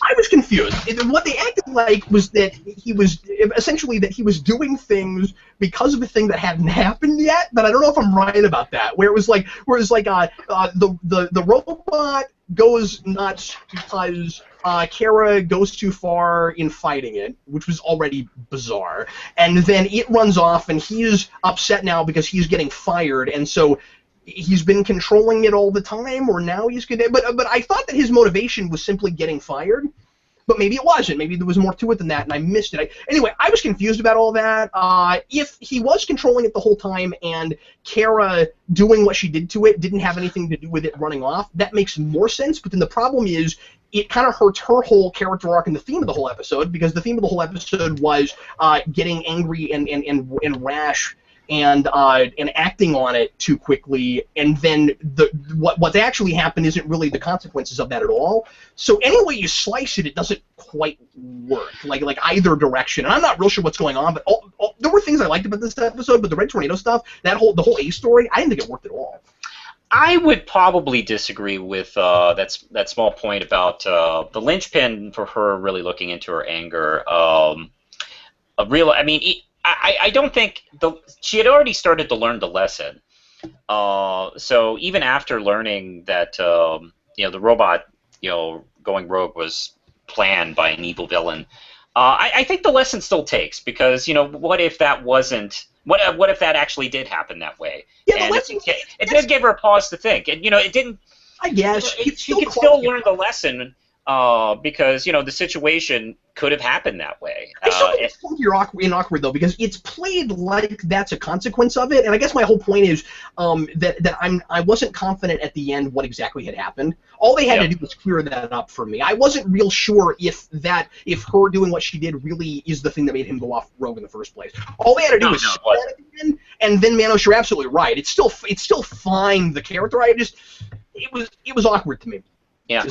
I was confused. What they acted like was that he was essentially that he was doing things because of a thing that hadn't happened yet. But I don't know if I'm right about that. Where it was like the robot goes nuts because Kara goes too far in fighting it, which was already bizarre, and then it runs off, and he's upset now because he's getting fired, and so. He's been controlling it all the time, or now he's gonna. But I thought that his motivation was simply getting fired, but maybe it wasn't. Maybe there was more to it than that, and I missed it. Anyway, I was confused about all that. If he was controlling it the whole time, and Kara doing what she did to it didn't have anything to do with it running off, that makes more sense. But then the problem is, it kind of hurts her whole character arc and the theme of the whole episode, because the theme of the whole episode was getting angry and rash. And acting on it too quickly, and then what's actually happened isn't really the consequences of that at all. So any way you slice it, it doesn't quite work, like either direction. And I'm not real sure what's going on, but there were things I liked about this episode. But the Red Tornado stuff, the whole A story, I didn't think it worked at all. I would probably disagree with that small point about the linchpin for her really looking into her anger. I don't think she had already started to learn the lesson. So even after learning that the robot going rogue was planned by an evil villain, I think the lesson still takes, because what if that wasn't what if that actually did happen that way? Yeah, and it did give her a pause to think, and it didn't. I guess she could still learn the lesson. Because the situation could have happened that way. I still think it's funky or awkward though, because it's played like that's a consequence of it. And I guess my whole point is that I wasn't confident at the end what exactly had happened. All they had to do was clear that up for me. I wasn't real sure if her doing what she did really is the thing that made him go off rogue in the first place. All they had to do was say that at the end, and then Manos, you're absolutely right. It's still fine. The character, it was awkward to me. Yeah,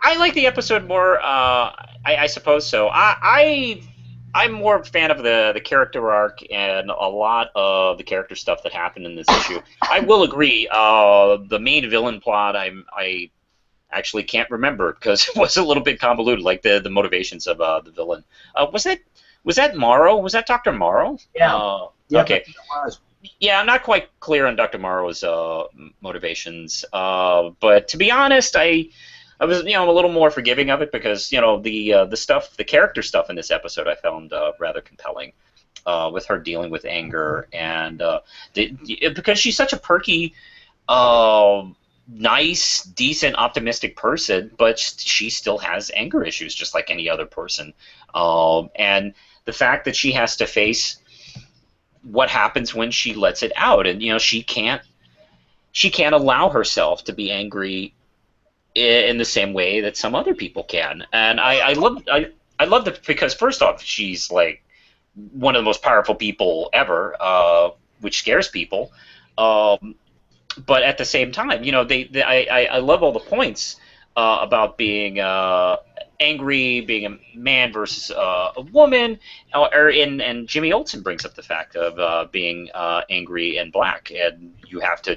I like the episode more. I suppose so. I'm more a fan of the character arc and a lot of the character stuff that happened in this issue. I will agree. The main villain plot, I actually can't remember because it was a little bit convoluted, like the motivations of the villain. Was that Morrow? Was that Dr. Morrow? Yeah. Okay. Yeah, I'm not quite clear on Dr. Morrow's motivations, but to be honest, I was a little more forgiving of it, because the character stuff in this episode I found rather compelling, with her dealing with anger, and because she's such a perky, nice, decent, optimistic person, but she still has anger issues just like any other person, and the fact that she has to face what happens when she lets it out, and she can't allow herself to be angry in the same way that some other people can. And I love it, because first off, she's like one of the most powerful people ever, which scares people, but at the same time, I love all the points about being angry, being a man versus a woman, and Jimmy Olsen brings up the fact of being angry and black, and you have to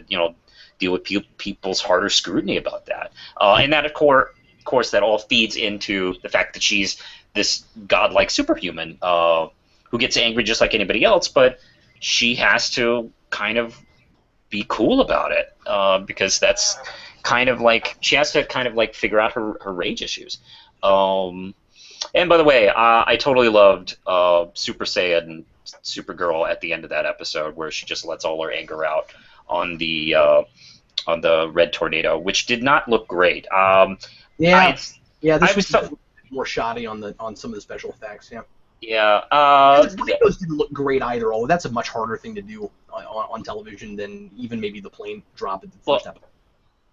deal with people's harder scrutiny about that, and that of course that all feeds into the fact that she's this godlike superhuman who gets angry just like anybody else, but she has to kind of be cool about it because that's kind of like she has to kind of like figure out her rage issues. And by the way, I totally loved Super Saiyan Supergirl at the end of that episode where she just lets all her anger out on the red tornado, which did not look great. This I was was more shoddy on some of the special effects. Yeah. yeah. The tornadoes didn't look great either. Although that's a much harder thing to do on television than even maybe the plane drop at the first episode.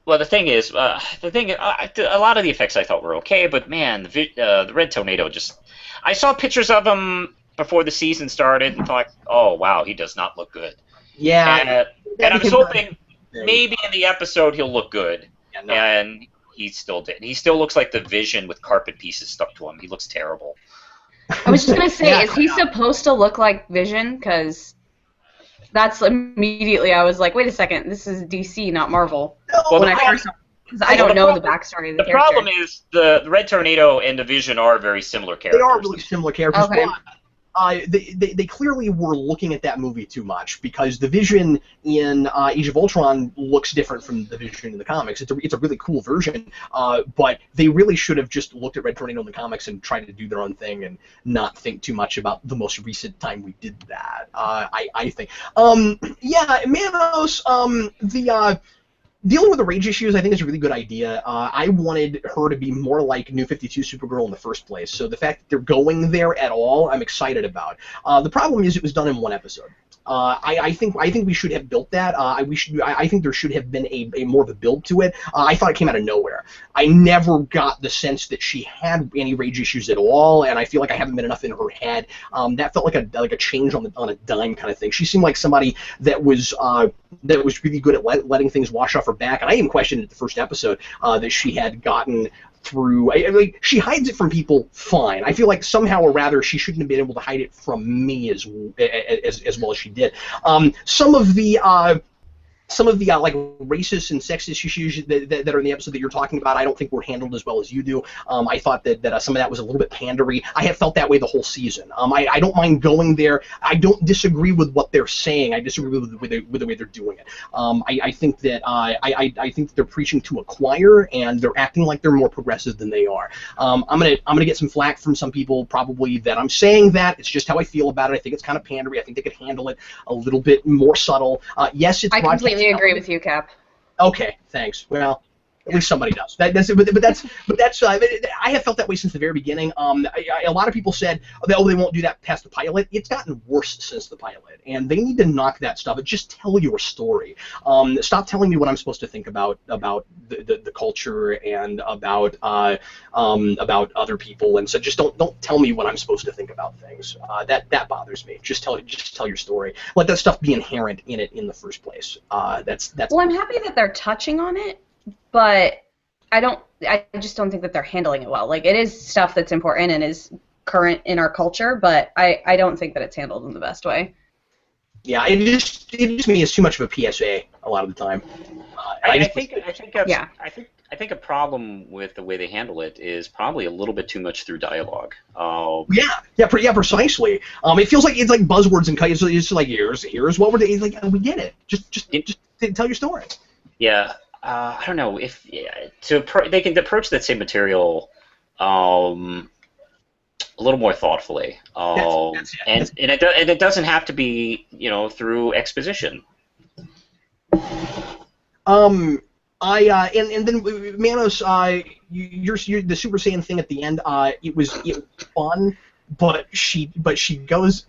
Well, the thing is, a lot of the effects I thought were okay, but man, the red tornado just. I saw pictures of him before the season started and thought, oh wow, he does not look good. Yeah. And I was hoping maybe in the episode he'll look good, and he still didn't. He still looks like the Vision with carpet pieces stuck to him. He looks terrible. I was just gonna say, is he supposed to look like Vision? Because that's immediately I was like, wait a second, this is DC, not Marvel. Well, when I first, because I don't know the backstory of the character. The problem is the Red Tornado and the Vision are very similar characters. They are really similar characters. Okay. But, they clearly were looking at that movie too much because the Vision in Age of Ultron looks different from the Vision in the comics. It's a really cool version, but they really should have just looked at Red Tornado in the comics and tried to do their own thing and not think too much about the most recent time we did that. I think. Manos. Dealing with the rage issues, I think, is a really good idea. I wanted her to be more like New 52 Supergirl in the first place, so the fact that they're going there at all, I'm excited about. The problem is it was done in one episode. I think we should have built that. I think there should have been a more of a build to it. I thought it came out of nowhere. I never got the sense that she had any rage issues at all, and I feel like I haven't been enough in her head. That felt like a change on a dime kind of thing. She seemed like somebody that was really good at letting things wash off her back, and I even questioned at the first episode that she had gotten through. She hides it from people fine. I feel like somehow or rather she shouldn't have been able to hide it from me as well as she did. Some of the like racist and sexist issues that are in the episode that you're talking about, I don't think were handled as well as you do. I thought that some of that was a little bit pandery. I have felt that way the whole season. I don't mind going there. I don't disagree with what they're saying. I disagree with the way they're doing it. I think that I think they're preaching to a choir and they're acting like they're more progressive than they are. I'm gonna get some flack from some people probably that I'm saying that. It's just how I feel about it. I think it's kind of pandery. I think they could handle it a little bit more subtle. Yes, it's. I completely agree with you, Cap. Okay, thanks. Well, at least somebody does. But that's. I have felt that way since the very beginning. A lot of people said, they won't do that past the pilot. It's gotten worse since the pilot, and they need to knock that stuff. Just tell your story. Stop telling me what I'm supposed to think about the culture and about other people, and so just don't tell me what I'm supposed to think about things. That bothers me. Just tell your story. Let that stuff be inherent in it in the first place. That's. Well, I'm happy that they're touching on it. But I just don't think that they're handling it well. Like, it is stuff that's important and is current in our culture, but I don't think that it's handled in the best way. Yeah, it just means it's too much of a PSA a lot of the time. I think a problem with the way they handle it is probably a little bit too much through dialogue. Precisely. It feels like it's like buzzwords and it's just like here's what we're doing. Like, we get it. Just tell your story. Yeah. I don't know if they can approach that same material a little more thoughtfully, and it doesn't have to be through exposition. And then Manos, you're the Super Saiyan thing at the end. It was fun. But she goes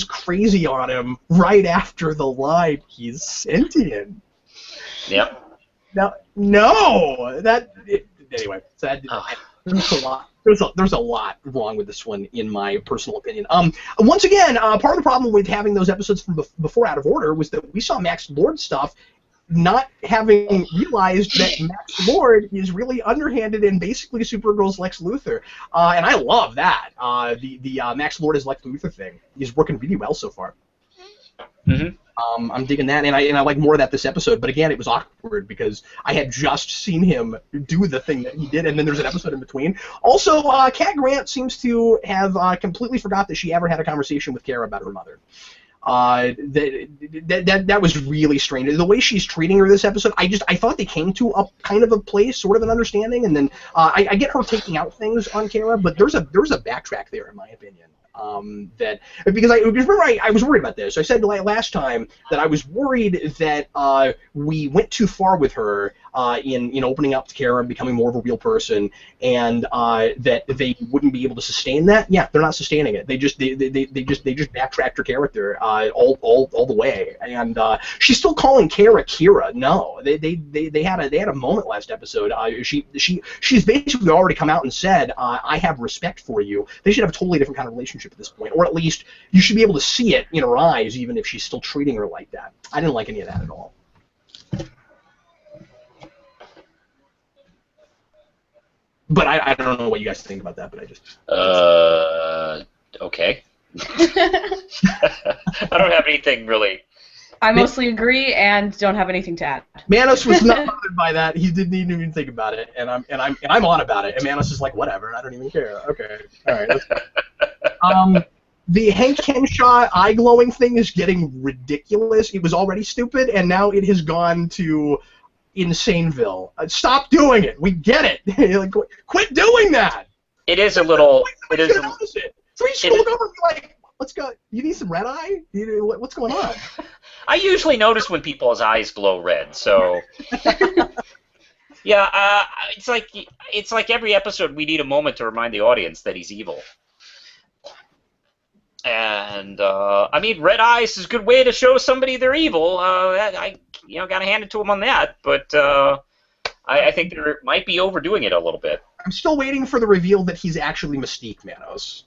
crazy on him right after the line. He's sentient. Yep. No. Anyway. So there's a lot wrong with this one, in my personal opinion. Once again, part of the problem with having those episodes from before Out of Order was that we saw Max Lord stuff, not having realized that Max Lord is really underhanded and basically Supergirl's Lex Luthor, and I love that. The Max Lord is Lex Luthor thing is working really well so far. Mm-hmm. I'm digging that, and I like more of that this episode. But again, it was awkward because I had just seen him do the thing that he did, and then there's an episode in between. Also, Cat Grant seems to have completely forgot that she ever had a conversation with Kara about her mother. That was really strange. The way she's treating her this episode, I thought they came to a kind of a place, sort of an understanding, and then I get her taking out things on Kara, but there's a backtrack there in my opinion. That because remember I was worried about this. I said last time that I was worried that we went too far with her in opening up to Kara and becoming more of a real person, and that they wouldn't be able to sustain that. Yeah, they're not sustaining it. They just backtracked her character all the way, and she's still calling Kara Kira. No, they had a moment last episode. She's basically already come out and said, I have respect for you. They should have a totally different kind of relationship at this point, or at least you should be able to see it in her eyes, even if she's still treating her like that. I didn't like any of that at all. But I don't know what you guys think about that, but I just... Okay. I don't have anything really. I mostly agree and don't have anything to add. Manos was not bothered by that. He didn't even think about it, and I'm on about it. And Manos is like, whatever, I don't even care. Okay, all right. Let's go. The Hank Henshaw eye glowing thing is getting ridiculous. It was already stupid, and now it has gone to Insaneville. Stop doing it. We get it. Like, quit doing that. It is a little. It is. So he scrolled over and be like, "Let's go. You need some red eye? What's going on?" I usually notice when people's eyes glow red, so. Yeah, it's like every episode we need a moment to remind the audience that he's evil. And I mean, red eyes is a good way to show somebody they're evil. I gotta hand it to him on that. But I think they might be overdoing it a little bit. I'm still waiting for the reveal that he's actually Mystique, Manos.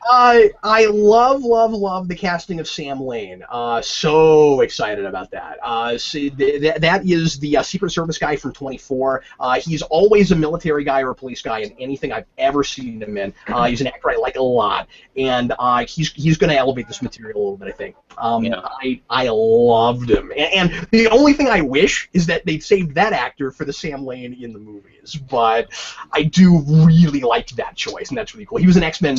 I love the casting of Sam Lane. So excited about that. That is the Secret Service guy from 24. He's always a military guy or a police guy in anything I've ever seen him in. He's an actor I like a lot, and he's going to elevate this material a little bit, I think. I loved him, and the only thing I wish is that they'd saved that actor for the Sam Lane in the movies. But I do really like that choice, and that's really cool. He was an X-Men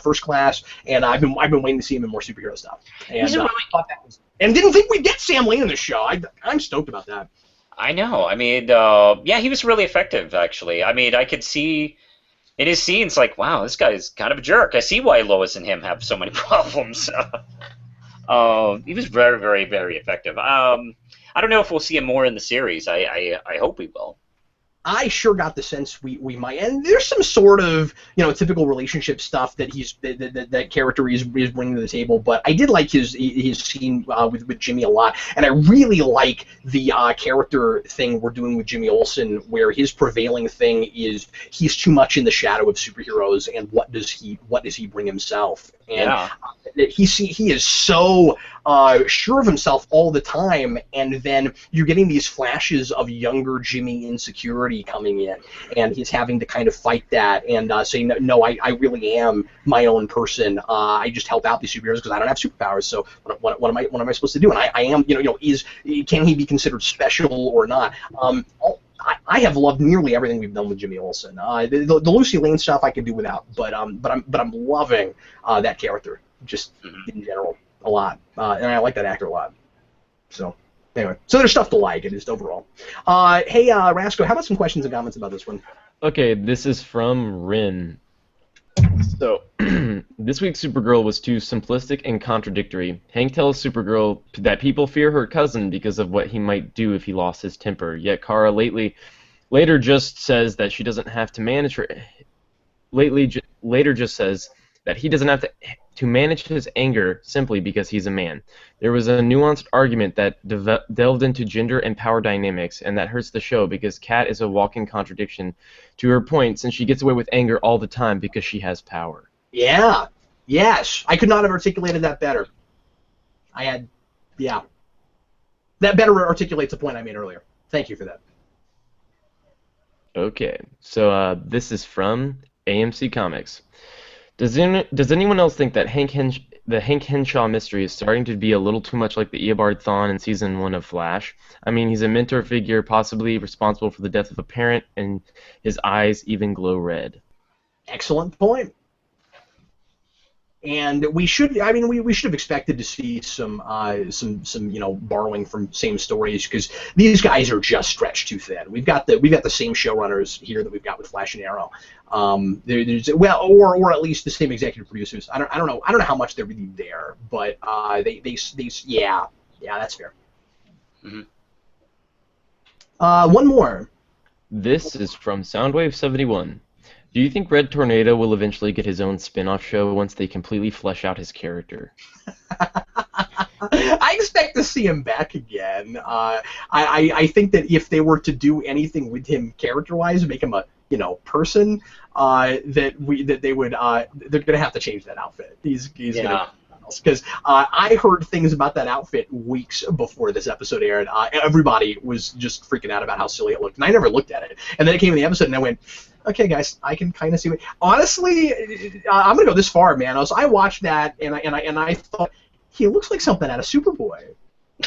First Class, and I've been waiting to see him in more superhero stuff. And thought that was, and didn't think we'd get Sam Lane in the show. I'm stoked about that. I know. I mean, yeah, he was really effective, actually. I mean, I could see in his scenes, like, wow, this guy's kind of a jerk. I see why Lois and him have so many problems. He was very, very, very effective. I don't know if we'll see him more in the series. I hope we will. I sure got the sense we might, and there's some sort of typical relationship stuff that that character is bringing to the table. But I did like his scene with Jimmy a lot, and I really like the character thing we're doing with Jimmy Olsen, where his prevailing thing is he's too much in the shadow of superheroes, and what does he bring himself? And he is so sure of himself all the time, and then you're getting these flashes of younger Jimmy insecurity coming in, and he's having to kind of fight that and say, no, I really am my own person. I just help out these superheroes because I don't have superpowers. So what am I supposed to do? And I am, can he be considered special or not? I have loved nearly everything we've done with Jimmy Olsen. The Lucy Lane stuff I could do without, but I'm loving that character just in general a lot, and I like that actor a lot. So anyway, so there's stuff to like, and just overall. Hey, Rasco, how about some questions and comments about this one? Okay, this is from Rin. So, this week's Supergirl was too simplistic and contradictory. Hank tells Supergirl that people fear her cousin because of what he might do if he lost his temper, yet Kara later just says that she doesn't have to manage her... Later just says that he doesn't have to manage his anger simply because he's a man. There was a nuanced argument that delved into gender and power dynamics, and that hurts the show because Kat is a walking contradiction to her point, since she gets away with anger all the time because she has power. Yeah. Yes. I could not have articulated that better. Yeah. That better articulates the point I made earlier. Thank you for that. Okay. So this is from AMC Comics. Does anyone else think that the Hank Henshaw mystery is starting to be a little too much like the Eobard Thawne in season 1 of Flash? I mean, he's a mentor figure, possibly responsible for the death of a parent, and his eyes even glow red. Excellent point. And we should have expected to see some borrowing from same stories, because these guys are just stretched too thin. We've got the same showrunners here that we've got with Flash and Arrow, or at least the same executive producers. I don't know how much they're really there, but yeah, that's fair. Mm-hmm. One more. This is from Soundwave71. Do you think Red Tornado will eventually get his own spin-off show once they completely flesh out his character? I expect to see him back again. I think that if they were to do anything with him character-wise, make him a person, they're gonna have to change that outfit. He's gonna. Because I heard things about that outfit weeks before this episode aired. Everybody was just freaking out about how silly it looked, and I never looked at it. And then it came in the episode, and I went, okay, guys, I can kind of see what. Honestly, I'm gonna go this far, Manos. I watched that, and I thought he looks like something out of Superboy,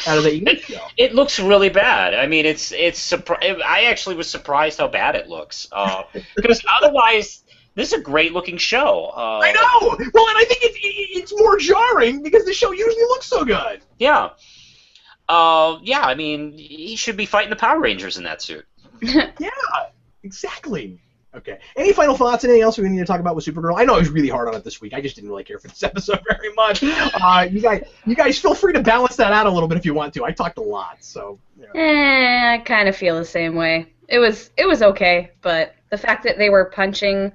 out of the show. It looks really bad. I mean, I actually was surprised how bad it looks. Because otherwise, this is a great-looking show. I know. Well, and I think it's more jarring because the show usually looks so good. Yeah. I mean, he should be fighting the Power Rangers in that suit. Yeah, exactly. Okay. Any final thoughts? Anything else we need to talk about with Supergirl? I know I was really hard on it this week. I just didn't really care for this episode very much. You guys feel free to balance that out a little bit if you want to. I talked a lot, so. I kind of feel the same way. It was okay, but the fact that they were punching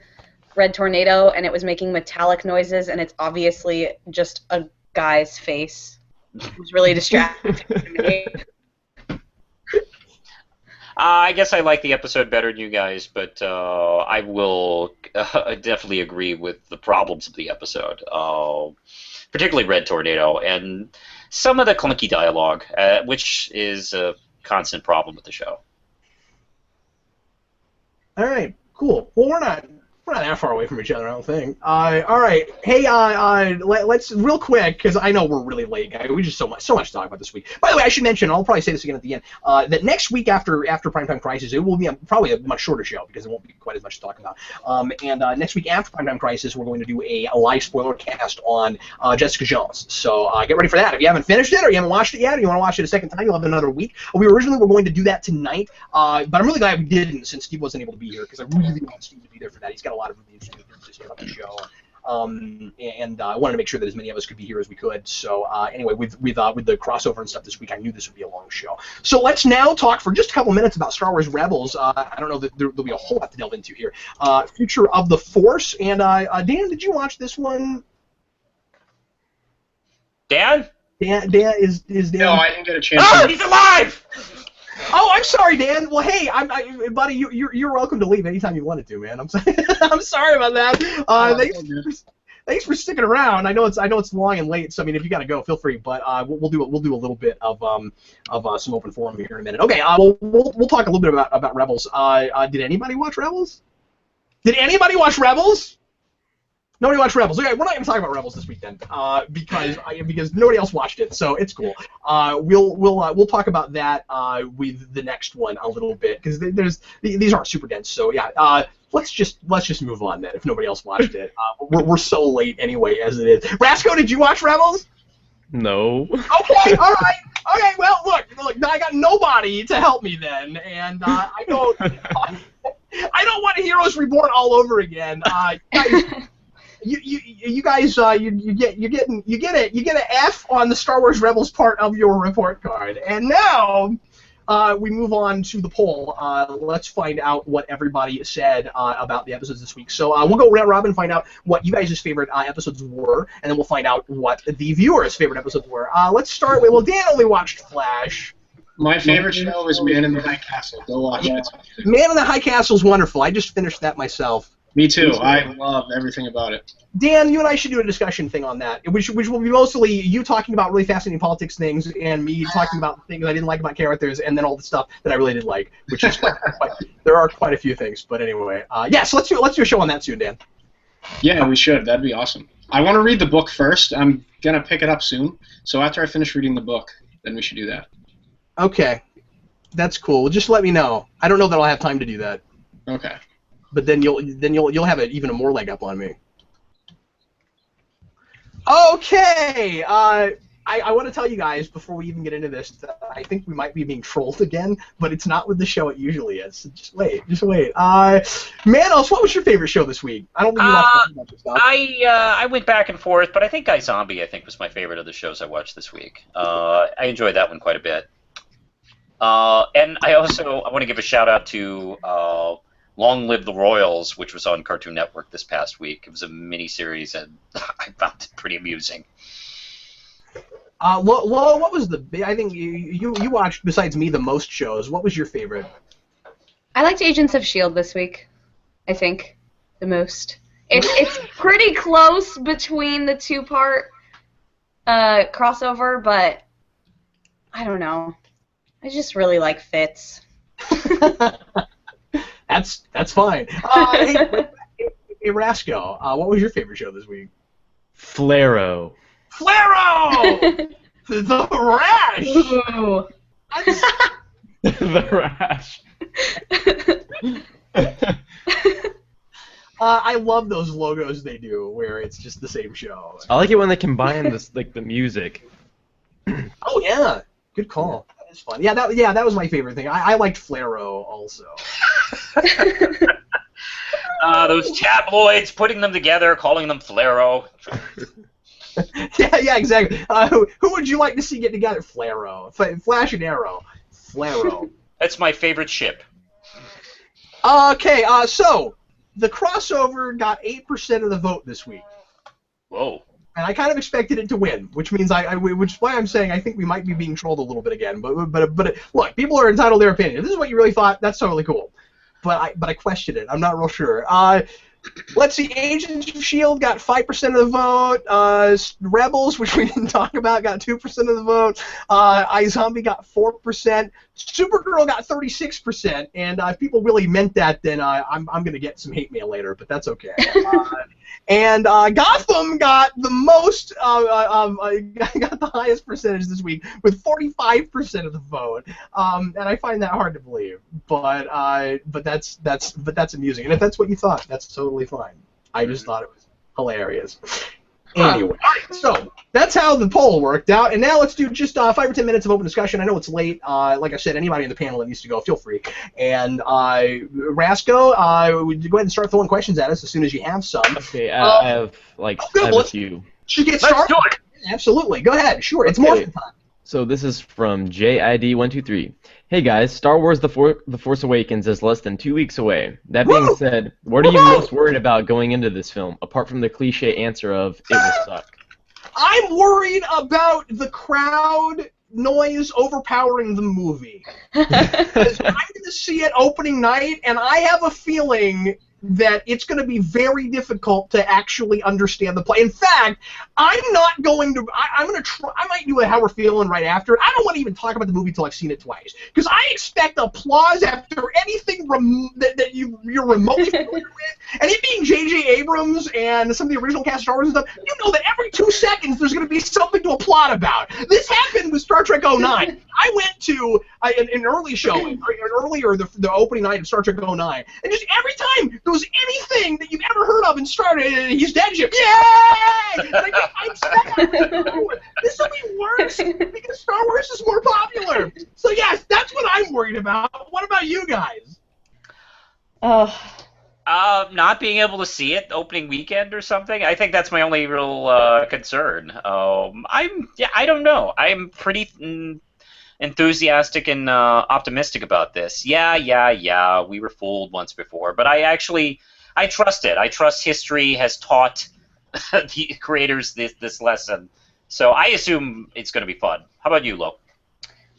Red Tornado and it was making metallic noises and it's obviously just a guy's face was really distracting to me. I guess I like the episode better than you guys, but I will definitely agree with the problems of the episode, particularly Red Tornado, and some of the clunky dialogue, which is a constant problem with the show. All right, cool. Well, we're not that far away from each other, I don't think. All right. Hey, let's real quick, because I know we're really late, guys. We just so much to talk about this week. By the way, I should mention, I'll probably say this again at the end, that next week after Primetime Crisis, it will be probably a much shorter show because it won't be quite as much to talk about. And next week after Primetime Crisis, we're going to do a live spoiler cast on Jessica Jones. So get ready for that. If you haven't finished it or you haven't watched it yet, or you want to watch it a second time, you'll have another week. We originally were going to do that tonight, but I'm really glad we didn't, since Steve wasn't able to be here, because I really want Steve to be there for that. He's got a lot of really interesting things to say about the show. And I wanted to make sure that as many of us could be here as we could. So anyway, with the crossover and stuff this week, I knew this would be a long show. So let's now talk for just a couple minutes about Star Wars Rebels. I don't know that there'll be a whole lot to delve into here. Future of the Force. And Dan, did you watch this one? Dan? Dan is Dan? No, I didn't get a chance. Oh, he's alive! Oh, I'm sorry, Dan. Well, hey, buddy, you're welcome to leave anytime you wanted to, man. I'm sorry. I'm sorry about that. Thanks for sticking around. I know it's long and late, so I mean, if you gotta go, feel free. But we'll do a little bit of some open forum here in a minute. Okay. We'll talk a little bit about Rebels. Did anybody watch Rebels? Did anybody watch Rebels? Nobody watched Rebels. Okay, we're not going to talk about Rebels this week then, because nobody else watched it, so it's cool. We'll talk about that with the next one a little bit, because these aren't super dense. So yeah, let's just move on then if nobody else watched it. We're so late anyway as it is. Rasco, did you watch Rebels? No. Okay, all right. Okay, well look, I got nobody to help me then, and I don't want Heroes Reborn all over again. You guys, you get an F on the Star Wars Rebels part of your report card. And now we move on to the poll. Let's find out what everybody said about the episodes this week. So we'll go round robin, find out what you guys' favorite episodes were, and then we'll find out what the viewers' favorite episodes were. Let's start with, Dan only watched Flash. My favorite show is Man in the High Castle. Go watch it. Man in the High Castle is wonderful. I just finished that myself. Me too. I love everything about it. Dan, you and I should do a discussion thing on that, which will be mostly you talking about really fascinating politics things and me talking about things I didn't like about characters, and then all the stuff that I really did like, which is there are quite a few things. But anyway, so let's do a show on that soon, Dan. Yeah, we should. That'd be awesome. I want to read the book first. I'm gonna pick it up soon. So after I finish reading the book, then we should do that. Okay, that's cool. Just let me know. I don't know that I'll have time to do that, Okay. but then you'll have even a more leg up on me. Okay, I want to tell you guys before we even get into this that I think we might be being trolled again, but it's not with the show it usually is. So just wait. Manos, what was your favorite show this week? I don't think you watched much of stuff. I went back and forth, but I think iZombie was my favorite of the shows I watched this week. I enjoyed that one quite a bit. And I want to give a shout out to Long Live the Royals, which was on Cartoon Network this past week. It was a miniseries, and I found it pretty amusing. What was I think you watched, besides me, the most shows. What was your favorite? I liked Agents of S.H.I.E.L.D. this week, I think, the most. It's pretty close between the two-part crossover, but I don't know. I just really like Fitz. That's fine. Hey, Rasco, what was your favorite show this week? Flaro. Flaro! The Rash! Ooh. The Rash. I love those logos they do, where it's just the same show. I like it when they combine this, like the music. Oh yeah, good call. That is fun. Yeah, that was my favorite thing. I liked Flaro also. Those tabloids putting them together, calling them Flaro. yeah, exactly. Who would you like to see get together? Flaro. Flash and Arrow. Flaro. That's my favorite ship. Okay, so the crossover got 8% of the vote this week. Whoa. And I kind of expected it to win, which means which is why I'm saying I think we might be being trolled a little bit again. But look, people are entitled to their opinion. If this is what you really thought, that's totally cool. But I questioned it. I'm not real sure. Let's see, Agents of S.H.I.E.L.D. got 5% of the vote. Rebels, which we didn't talk about, got 2% of the vote. iZombie got 4%. Supergirl got 36%. And if people really meant that, then I'm going to get some hate mail later, but that's okay. And Gotham got the most, got the highest percentage this week with 45% of the vote. And I find that hard to believe, but that's amusing. And if that's what you thought, that's totally fine. I just thought it was hilarious. Anyway, so that's how the poll worked out, and now let's do just 5 or 10 minutes of open discussion. I know it's late. Like I said, anybody in the panel that needs to go, feel free. And Rasco, go ahead and start throwing questions at us as soon as you have some. Okay, I have a few. Should get started? Let's do it. Absolutely. Go ahead. Sure. It's more time. So this is from JID123. Hey guys, Star Wars The Force Awakens is less than 2 weeks away. That being said, what are you most worried about going into this film, apart from the cliche answer of, it will suck? I'm worried about the crowd noise overpowering the movie. Because I'm going to see it opening night, and I have a feeling that it's going to be very difficult to actually understand the play. In fact, I'm not going to. I'm going to try. I might do a how we're feeling right after. I don't want to even talk about the movie until I've seen it twice, because I expect applause after anything that you're remotely familiar with. And it being J.J. Abrams and some of the original cast of Star Wars and stuff, you know that every 2 seconds there's going to be something to applaud about. This happened with Star Trek 09. I went to an early showing, earlier the opening night of Star Trek 09, and just every time there was anything that you've ever heard of in Star Trek, he's dead ship, yay! And I'm sad. This will be worse because Star Wars is more popular. So yes, that's what I'm worried about. What about you guys? Not being able to see it opening weekend or something. I think that's my only real concern. I don't know. I'm pretty enthusiastic and optimistic about this. Yeah. We were fooled once before, but I trust it. I trust history has taught the creators this lesson. So I assume it's going to be fun. How about you, Lo?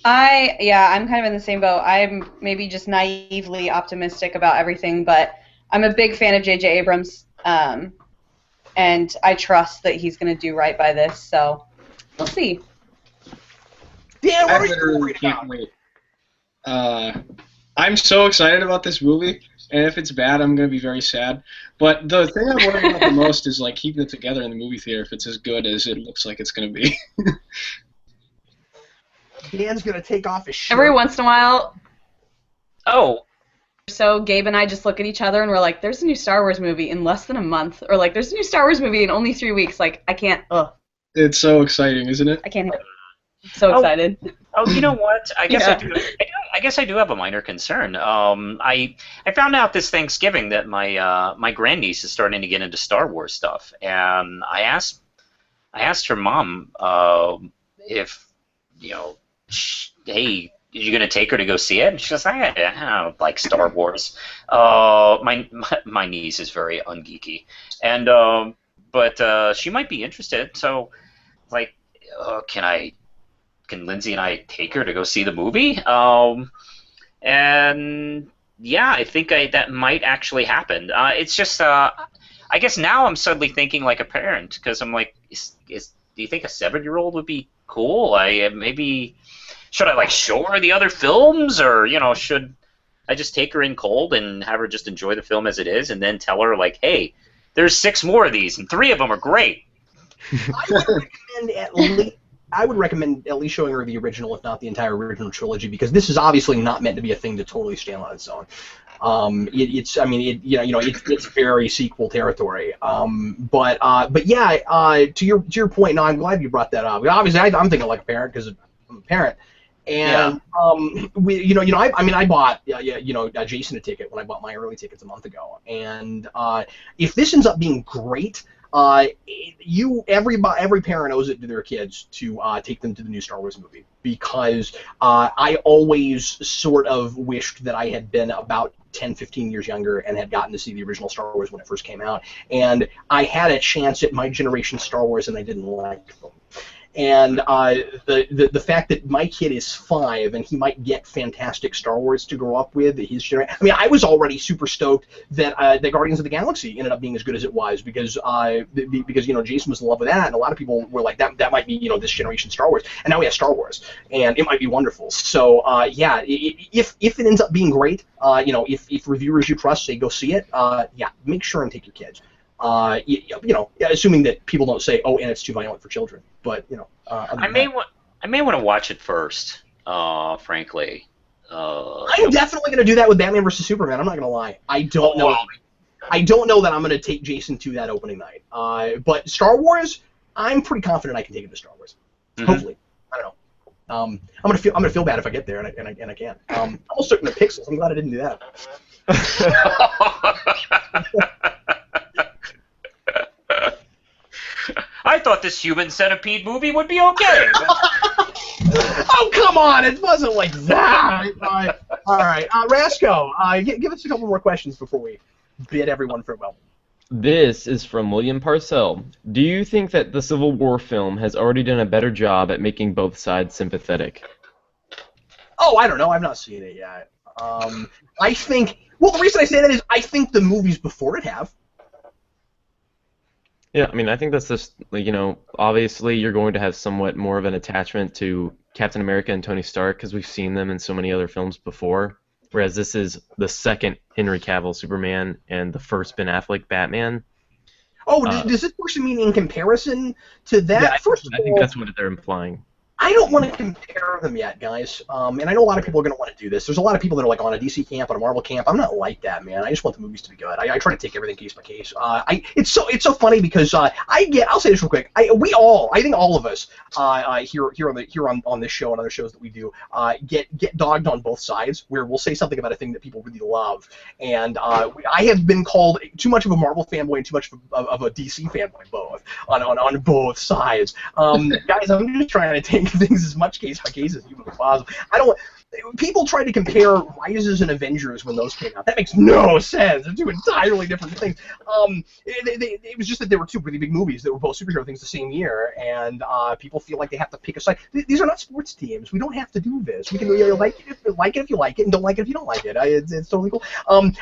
I'm kind of in the same boat. I'm maybe just naively optimistic about everything, but I'm a big fan of J.J. Abrams, and I trust that he's going to do right by this, so we'll see. Dan, what I are you literally worried can't about? wait. I'm so excited about this movie And if it's bad, I'm going to be very sad. But the thing I'm worried about the most is like keeping it together in the movie theater if it's as good as it looks like it's going to be. Dan's gonna take off his shirt. Every once in a while, Oh, so Gabe and I just look at each other and we're like, there's a new Star Wars movie in less than a month. Or like, there's a new Star Wars movie in only 3 weeks. Like, I can't, It's so exciting, isn't it? I can't handle it. I'm so excited. oh, you know what? I guess Yeah. I guess I do have a minor concern. I found out this Thanksgiving that my grandniece is starting to get into Star Wars stuff, and I asked her mom if hey, are you gonna take her to go see it? And she goes, I don't like Star Wars. My niece is very ungeeky, and but she might be interested. So, like, can Lindsay and I take her to go see the movie? And yeah, I think that might actually happen. It's just, I guess now I'm suddenly thinking like a parent, because I'm like, do you think a 7-year-old would be cool? Maybe should I like show her the other films, or should I just take her in cold and have her just enjoy the film as it is, and then tell her like, hey, there's 6 more of these, and 3 of them are great. I would recommend at least showing her the original, if not the entire original trilogy, because this is obviously not meant to be a thing to totally stand on its own. It's very sequel territory. But yeah, to your point, no, I'm glad you brought that up. Obviously, I'm thinking like a parent because I'm a parent. And I bought Jason a ticket when I bought my early tickets a month ago. And if this ends up being great, every parent owes it to their kids to take them to the new Star Wars movie, because I always sort of wished that I had been about 10, 15 years younger and had gotten to see the original Star Wars when it first came out, and I had a chance at my generation Star Wars and I didn't like them. And the fact that my kid is 5 and he might get fantastic Star Wars to grow up with his generation. I mean, I was already super stoked that the Guardians of the Galaxy ended up being as good as it was, because Jason was in love with that, and a lot of people were like, that might be this generation Star Wars, and now we have Star Wars, and it might be wonderful. So if it ends up being great, if reviewers you trust say go see it, make sure and take your kids. Assuming that people don't say, oh, and it's too violent for children. But I may want to watch it first. Frankly, I'm definitely going to do that with Batman vs Superman. I'm not going to lie. I don't know that I'm going to take Jason to that opening night. But Star Wars, I'm pretty confident I can take him to Star Wars. Mm-hmm. Hopefully, I don't know. I'm gonna feel bad if I get there and I can't. I'm almost starting to Pixels. I'm glad I didn't do that. I thought this Human Centipede movie would be okay. Oh, come on! It wasn't like that! All right. Rasco, give us a couple more questions before we bid everyone farewell. This is from William Parcell. Do you think that the Civil War film has already done a better job at making both sides sympathetic? Oh, I don't know. I've not seen it yet. I think... Well, the reason I say that is I think the movies before it have. Yeah, I mean, I think that's just, obviously you're going to have somewhat more of an attachment to Captain America and Tony Stark because we've seen them in so many other films before, whereas this is the second Henry Cavill Superman and the first Ben Affleck Batman. Oh, does this person mean in comparison to that? Yeah, First I think that's what they're implying. I don't want to compare them yet, guys. And I know a lot of people are going to want to do this. There's a lot of people that are like on a DC camp, on a Marvel camp. I'm not like that, man. I just want the movies to be good. I try to take everything case by case. It's so funny because I'll say this real quick. I think all of us here on this show and other shows that we do get dogged on both sides, where we'll say something about a thing that people really love, and I have been called too much of a Marvel fanboy and too much of a DC fanboy, both on both sides. Guys, I'm just trying to take things as much case by case as humanly possible. People tried to compare Rises and Avengers when those came out. That makes no sense. They're two entirely different things. It was just that there were two really big movies that were both superhero things the same year, and people feel like they have to pick a side. These are not sports teams. We don't have to do this. We can like it if you like it, and don't like it if you don't like it. It's totally cool.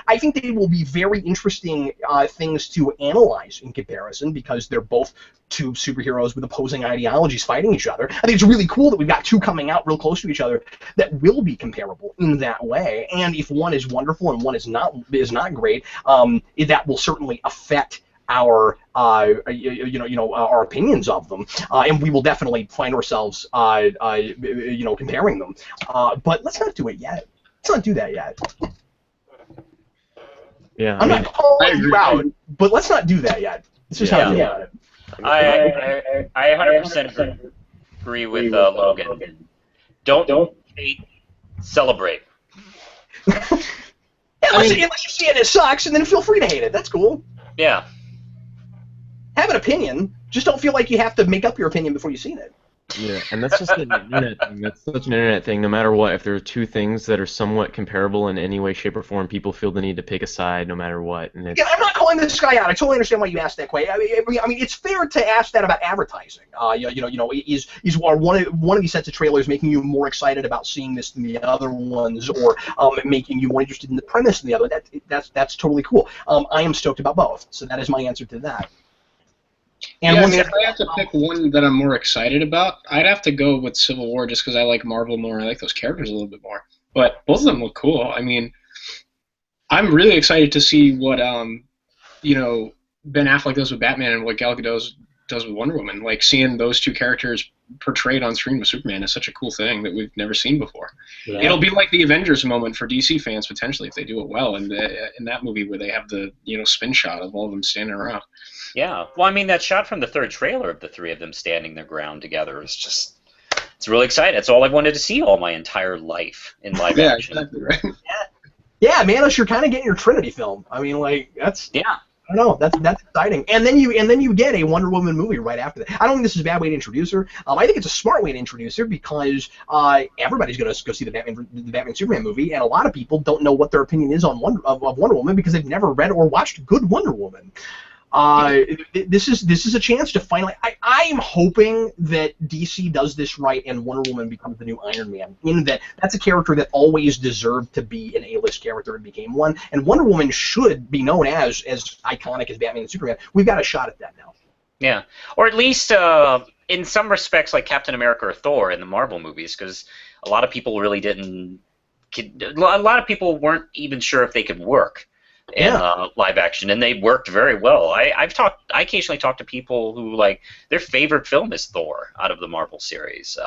I think they will be very interesting things to analyze in comparison, because they're both two superheroes with opposing ideologies fighting each other. I think it's really cool that we've got two coming out real close to each other that will will be comparable in that way. And if one is wonderful and one is not great, that will certainly affect our our opinions of them, and we will definitely find ourselves comparing them. But let's not do it yet. Let's not do that yet. Yeah, I'm not calling you out, but let's not do that yet. This is how I feel about it. I 100% agree with Logan. Don't hate, celebrate. Unless you see it as sucks, and then feel free to hate it. That's cool. Yeah. Have an opinion. Just don't feel like you have to make up your opinion before you've seen it. Yeah, and that's just an internet thing. That's such an internet thing. No matter what, if there are two things that are somewhat comparable in any way, shape, or form, people feel the need to pick a side no matter what. And it's... Yeah, I'm not calling this guy out. I totally understand why you asked that question. I mean, it's fair to ask that about advertising. Is one of these sets of trailers making you more excited about seeing this than the other ones, or making you more interested in the premise than the other? That's totally cool. I am stoked about both, so that is my answer to that. And yeah, I mean, if I have to pick one that I'm more excited about, I'd have to go with Civil War just because I like Marvel more and I like those characters a little bit more. But both of them look cool. I mean, I'm really excited to see what Ben Affleck does with Batman and what Gal Gadot does with Wonder Woman. Like, seeing those two characters portrayed on screen with Superman is such a cool thing that we've never seen before. Yeah. It'll be like the Avengers moment for DC fans potentially if they do it well in that movie where they have the spin shot of all of them standing around. Yeah, well, I mean, that shot from the third trailer of the three of them standing their ground together is it's really exciting. It's all I've wanted to see all my entire life in live action. Exactly right. Yeah, Manos, you're kind of getting your Trinity film. I mean, like, that's... Yeah. I don't know. That's exciting. And then you get a Wonder Woman movie right after that. I don't think this is a bad way to introduce her. I think it's a smart way to introduce her because everybody's going to go see the Batman Superman movie, and a lot of people don't know what their opinion is on Wonder Woman because they've never read or watched good Wonder Woman. This is a chance to finally. I'm hoping that DC does this right and Wonder Woman becomes the new Iron Man. In that's a character that always deserved to be an A-list character and became one. And Wonder Woman should be known as iconic as Batman and Superman. We've got a shot at that now. Yeah, or at least in some respects, like Captain America or Thor in the Marvel movies, because a lot of people really didn't. A lot of people weren't even sure if they could work in live action, and they worked very well. I occasionally talk to people who like their favorite film is Thor out of the Marvel series,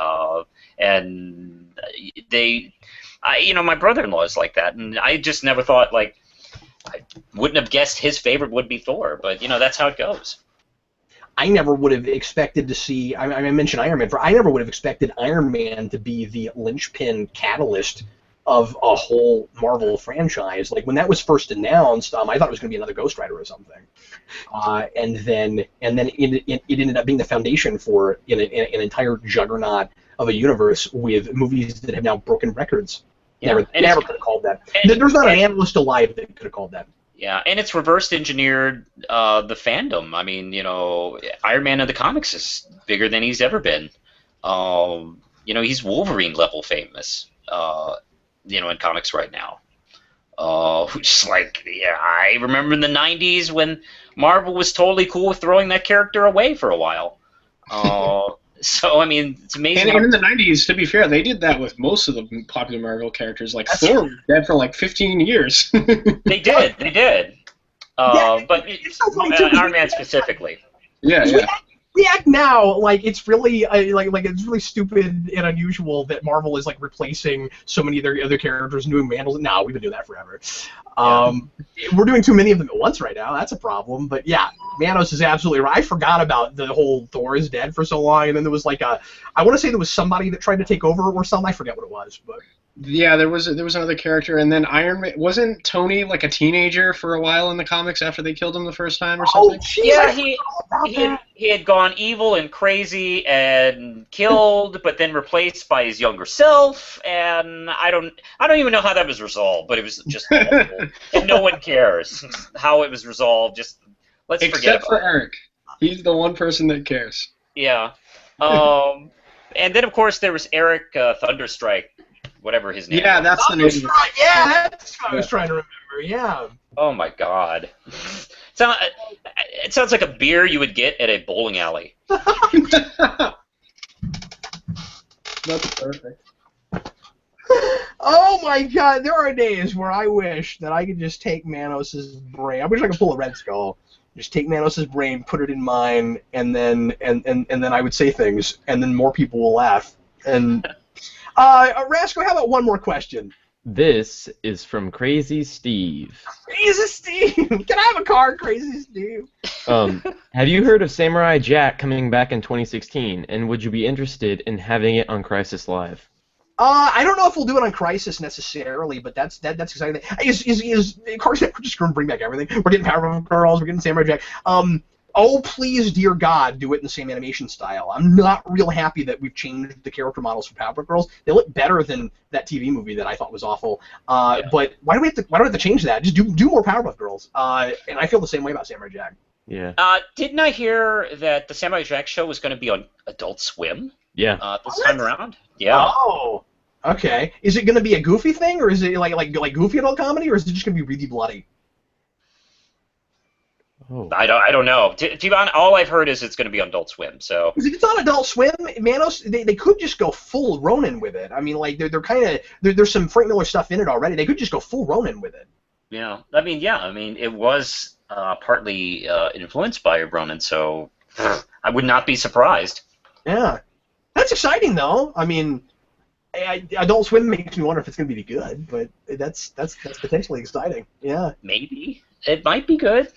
and my brother-in-law is like that, and I just never thought I wouldn't have guessed his favorite would be Thor, but that's how it goes. I never would have expected to see. I mentioned Iron Man. I never would have expected Iron Man to be the linchpin catalyst of a whole Marvel franchise. Like when that was first announced, I thought it was going to be another Ghost Rider or something, and then it ended up being the foundation for an entire juggernaut of a universe with movies that have now broken records. Yeah, never could have called that. There's not an analyst alive that could have called that. Yeah, and it's reverse engineered the fandom. I mean, Iron Man in the comics is bigger than he's ever been. He's Wolverine level famous. In comics right now. Just I remember in the 90s when Marvel was totally cool with throwing that character away for a while. So, I mean, it's amazing. And in the 90s, to be fair, they did that with most of the popular Marvel characters. Like, Thor was dead for 15 years. They did. But Iron Man specifically. Yeah. We act now like it's really it's really stupid and unusual that Marvel is replacing so many of their other characters and doing Vandals. No, we've been doing that forever. We're doing too many of them at once right now. That's a problem. But yeah, Manos is absolutely right. I forgot about the whole Thor is dead for so long, and then there was I want to say there was somebody that tried to take over or something. I forget what it was, but. Yeah, there was another character, and then Iron Man wasn't Tony a teenager for a while in the comics after they killed him the first time or something? Oh, geez, yeah, he had gone evil and crazy and killed, but then replaced by his younger self, and I don't even know how that was resolved, but it was just awful, and no one cares how it was resolved. Just let's forget about it. Except for Eric, he's the one person that cares. Yeah, and then of course there was Eric Thunderstrike. Whatever his name. Yeah, that's the name. Yeah, that's what I was trying to remember. Yeah. Oh my God. It sounds like a beer you would get at a bowling alley. That's perfect. Oh my God! There are days where I wish that I could just take Manos's brain. I wish I could pull a Red Skull, just take Manos's brain, put it in mine, and then I would say things, and then more people will laugh. And Rasco, how about one more question? This is from Crazy Steve. Crazy Steve, can I have a card, Crazy Steve? Have you heard of Samurai Jack coming back in 2016, and would you be interested in having it on Crisis Live? I don't know if we'll do it on Crisis necessarily, but that's exciting. Is Carson, we're just going to bring back everything. We're getting Powerpuff Girls, we're getting Samurai Jack. Oh, please, dear God, do it in the same animation style. I'm not real happy that we've changed the character models for Powerpuff Girls. They look better than that TV movie that I thought was awful. But why do we have to change that? Just do more Powerpuff Girls. And I feel the same way about Samurai Jack. Yeah. Didn't I hear that the Samurai Jack show was going to be on Adult Swim? Yeah. This time around? Yeah. Oh. Okay. Is it going to be a goofy thing, or is it like goofy adult comedy, or is it just going to be really bloody? Oh. I don't know. To be honest, all I've heard is it's going to be on Adult Swim. So If it's on Adult Swim, Manos, they could just go full Ronin with it. I mean, like they're kind of there's some Frank Miller stuff in it already. They could just go full Ronin with it. yeah, I mean, it was partly influenced by Ronin, so I would not be surprised. Yeah, that's exciting though. I mean, Adult Swim makes me wonder if it's going to be good, but that's potentially exciting. Yeah. Maybe it might be good.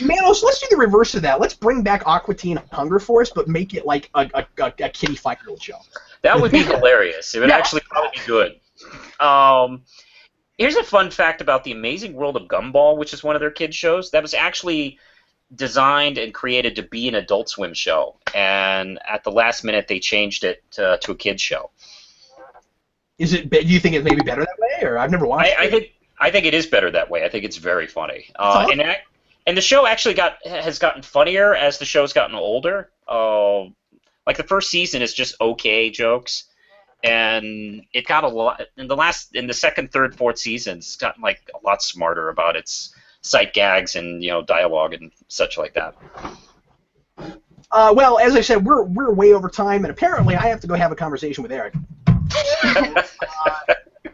Manos, let's do the reverse of that. Let's bring back Aqua Teen Hunger Force, but make it like a kitty 5-year-old show. That would be hilarious. It would actually probably be good. Here's a fun fact about The Amazing World of Gumball, which is one of their kids' shows. That was actually designed and created to be an Adult Swim show, and at the last minute they changed it to a kids' show. Is it? Do you think it's maybe better that way, or I've never watched it? I think it is better that way. I think it's very funny. And the show actually has gotten funnier as the show's gotten older. Like the first season is just okay jokes, and it got a lot in the second, third, fourth seasons. It's gotten like a lot smarter about its sight gags and dialogue and such like that. Well, as I said, we're way over time, and apparently I have to go have a conversation with Eric.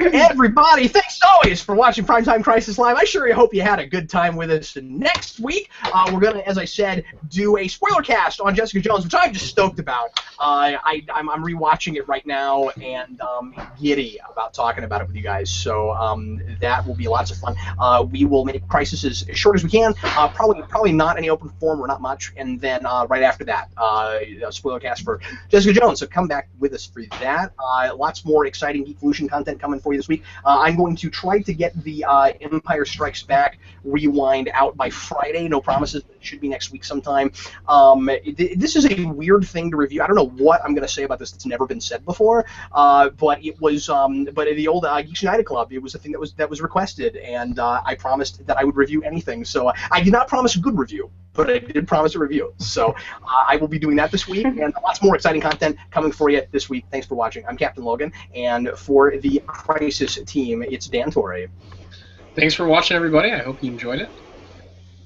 Everybody, thanks always for watching Primetime Crisis Live. I sure hope you had a good time with us. And next week, we're going to, as I said, do a spoiler cast on Jessica Jones, which I'm just stoked about. I'm rewatching it right now, and giddy about talking about it with you guys. So that will be lots of fun. We will make Crisis as short as we can. Probably not any open forum or not much. And then right after that, a spoiler cast for Jessica Jones. So come back with us for that. Lots more exciting Geekvolution content coming for you this week. I'm going to try to get the Empire Strikes Back rewind out by Friday. No promises, but it should be next week sometime. This is a weird thing to review. I don't know what I'm going to say about this that's never been said before, but it was but the old Geeks United Club, it was a thing that was requested, and I promised that I would review anything. So I did not promise a good review, but I did promise a review. So I will be doing that this week, and lots more exciting content coming for you this week. Thanks for watching. I'm Captain Logan, and for the Crisis team, it's Dan Torrey. Thanks for watching, everybody. I hope you enjoyed it.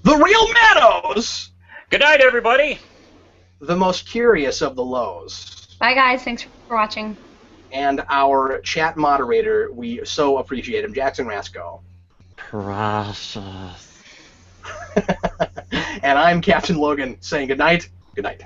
TheRealManos! Good night, everybody. The most curious of the lows. Bye, guys. Thanks for watching. And our chat moderator, we so appreciate him, Jackson Rasco. Precious. And I'm Captain Logan saying good night. Good night.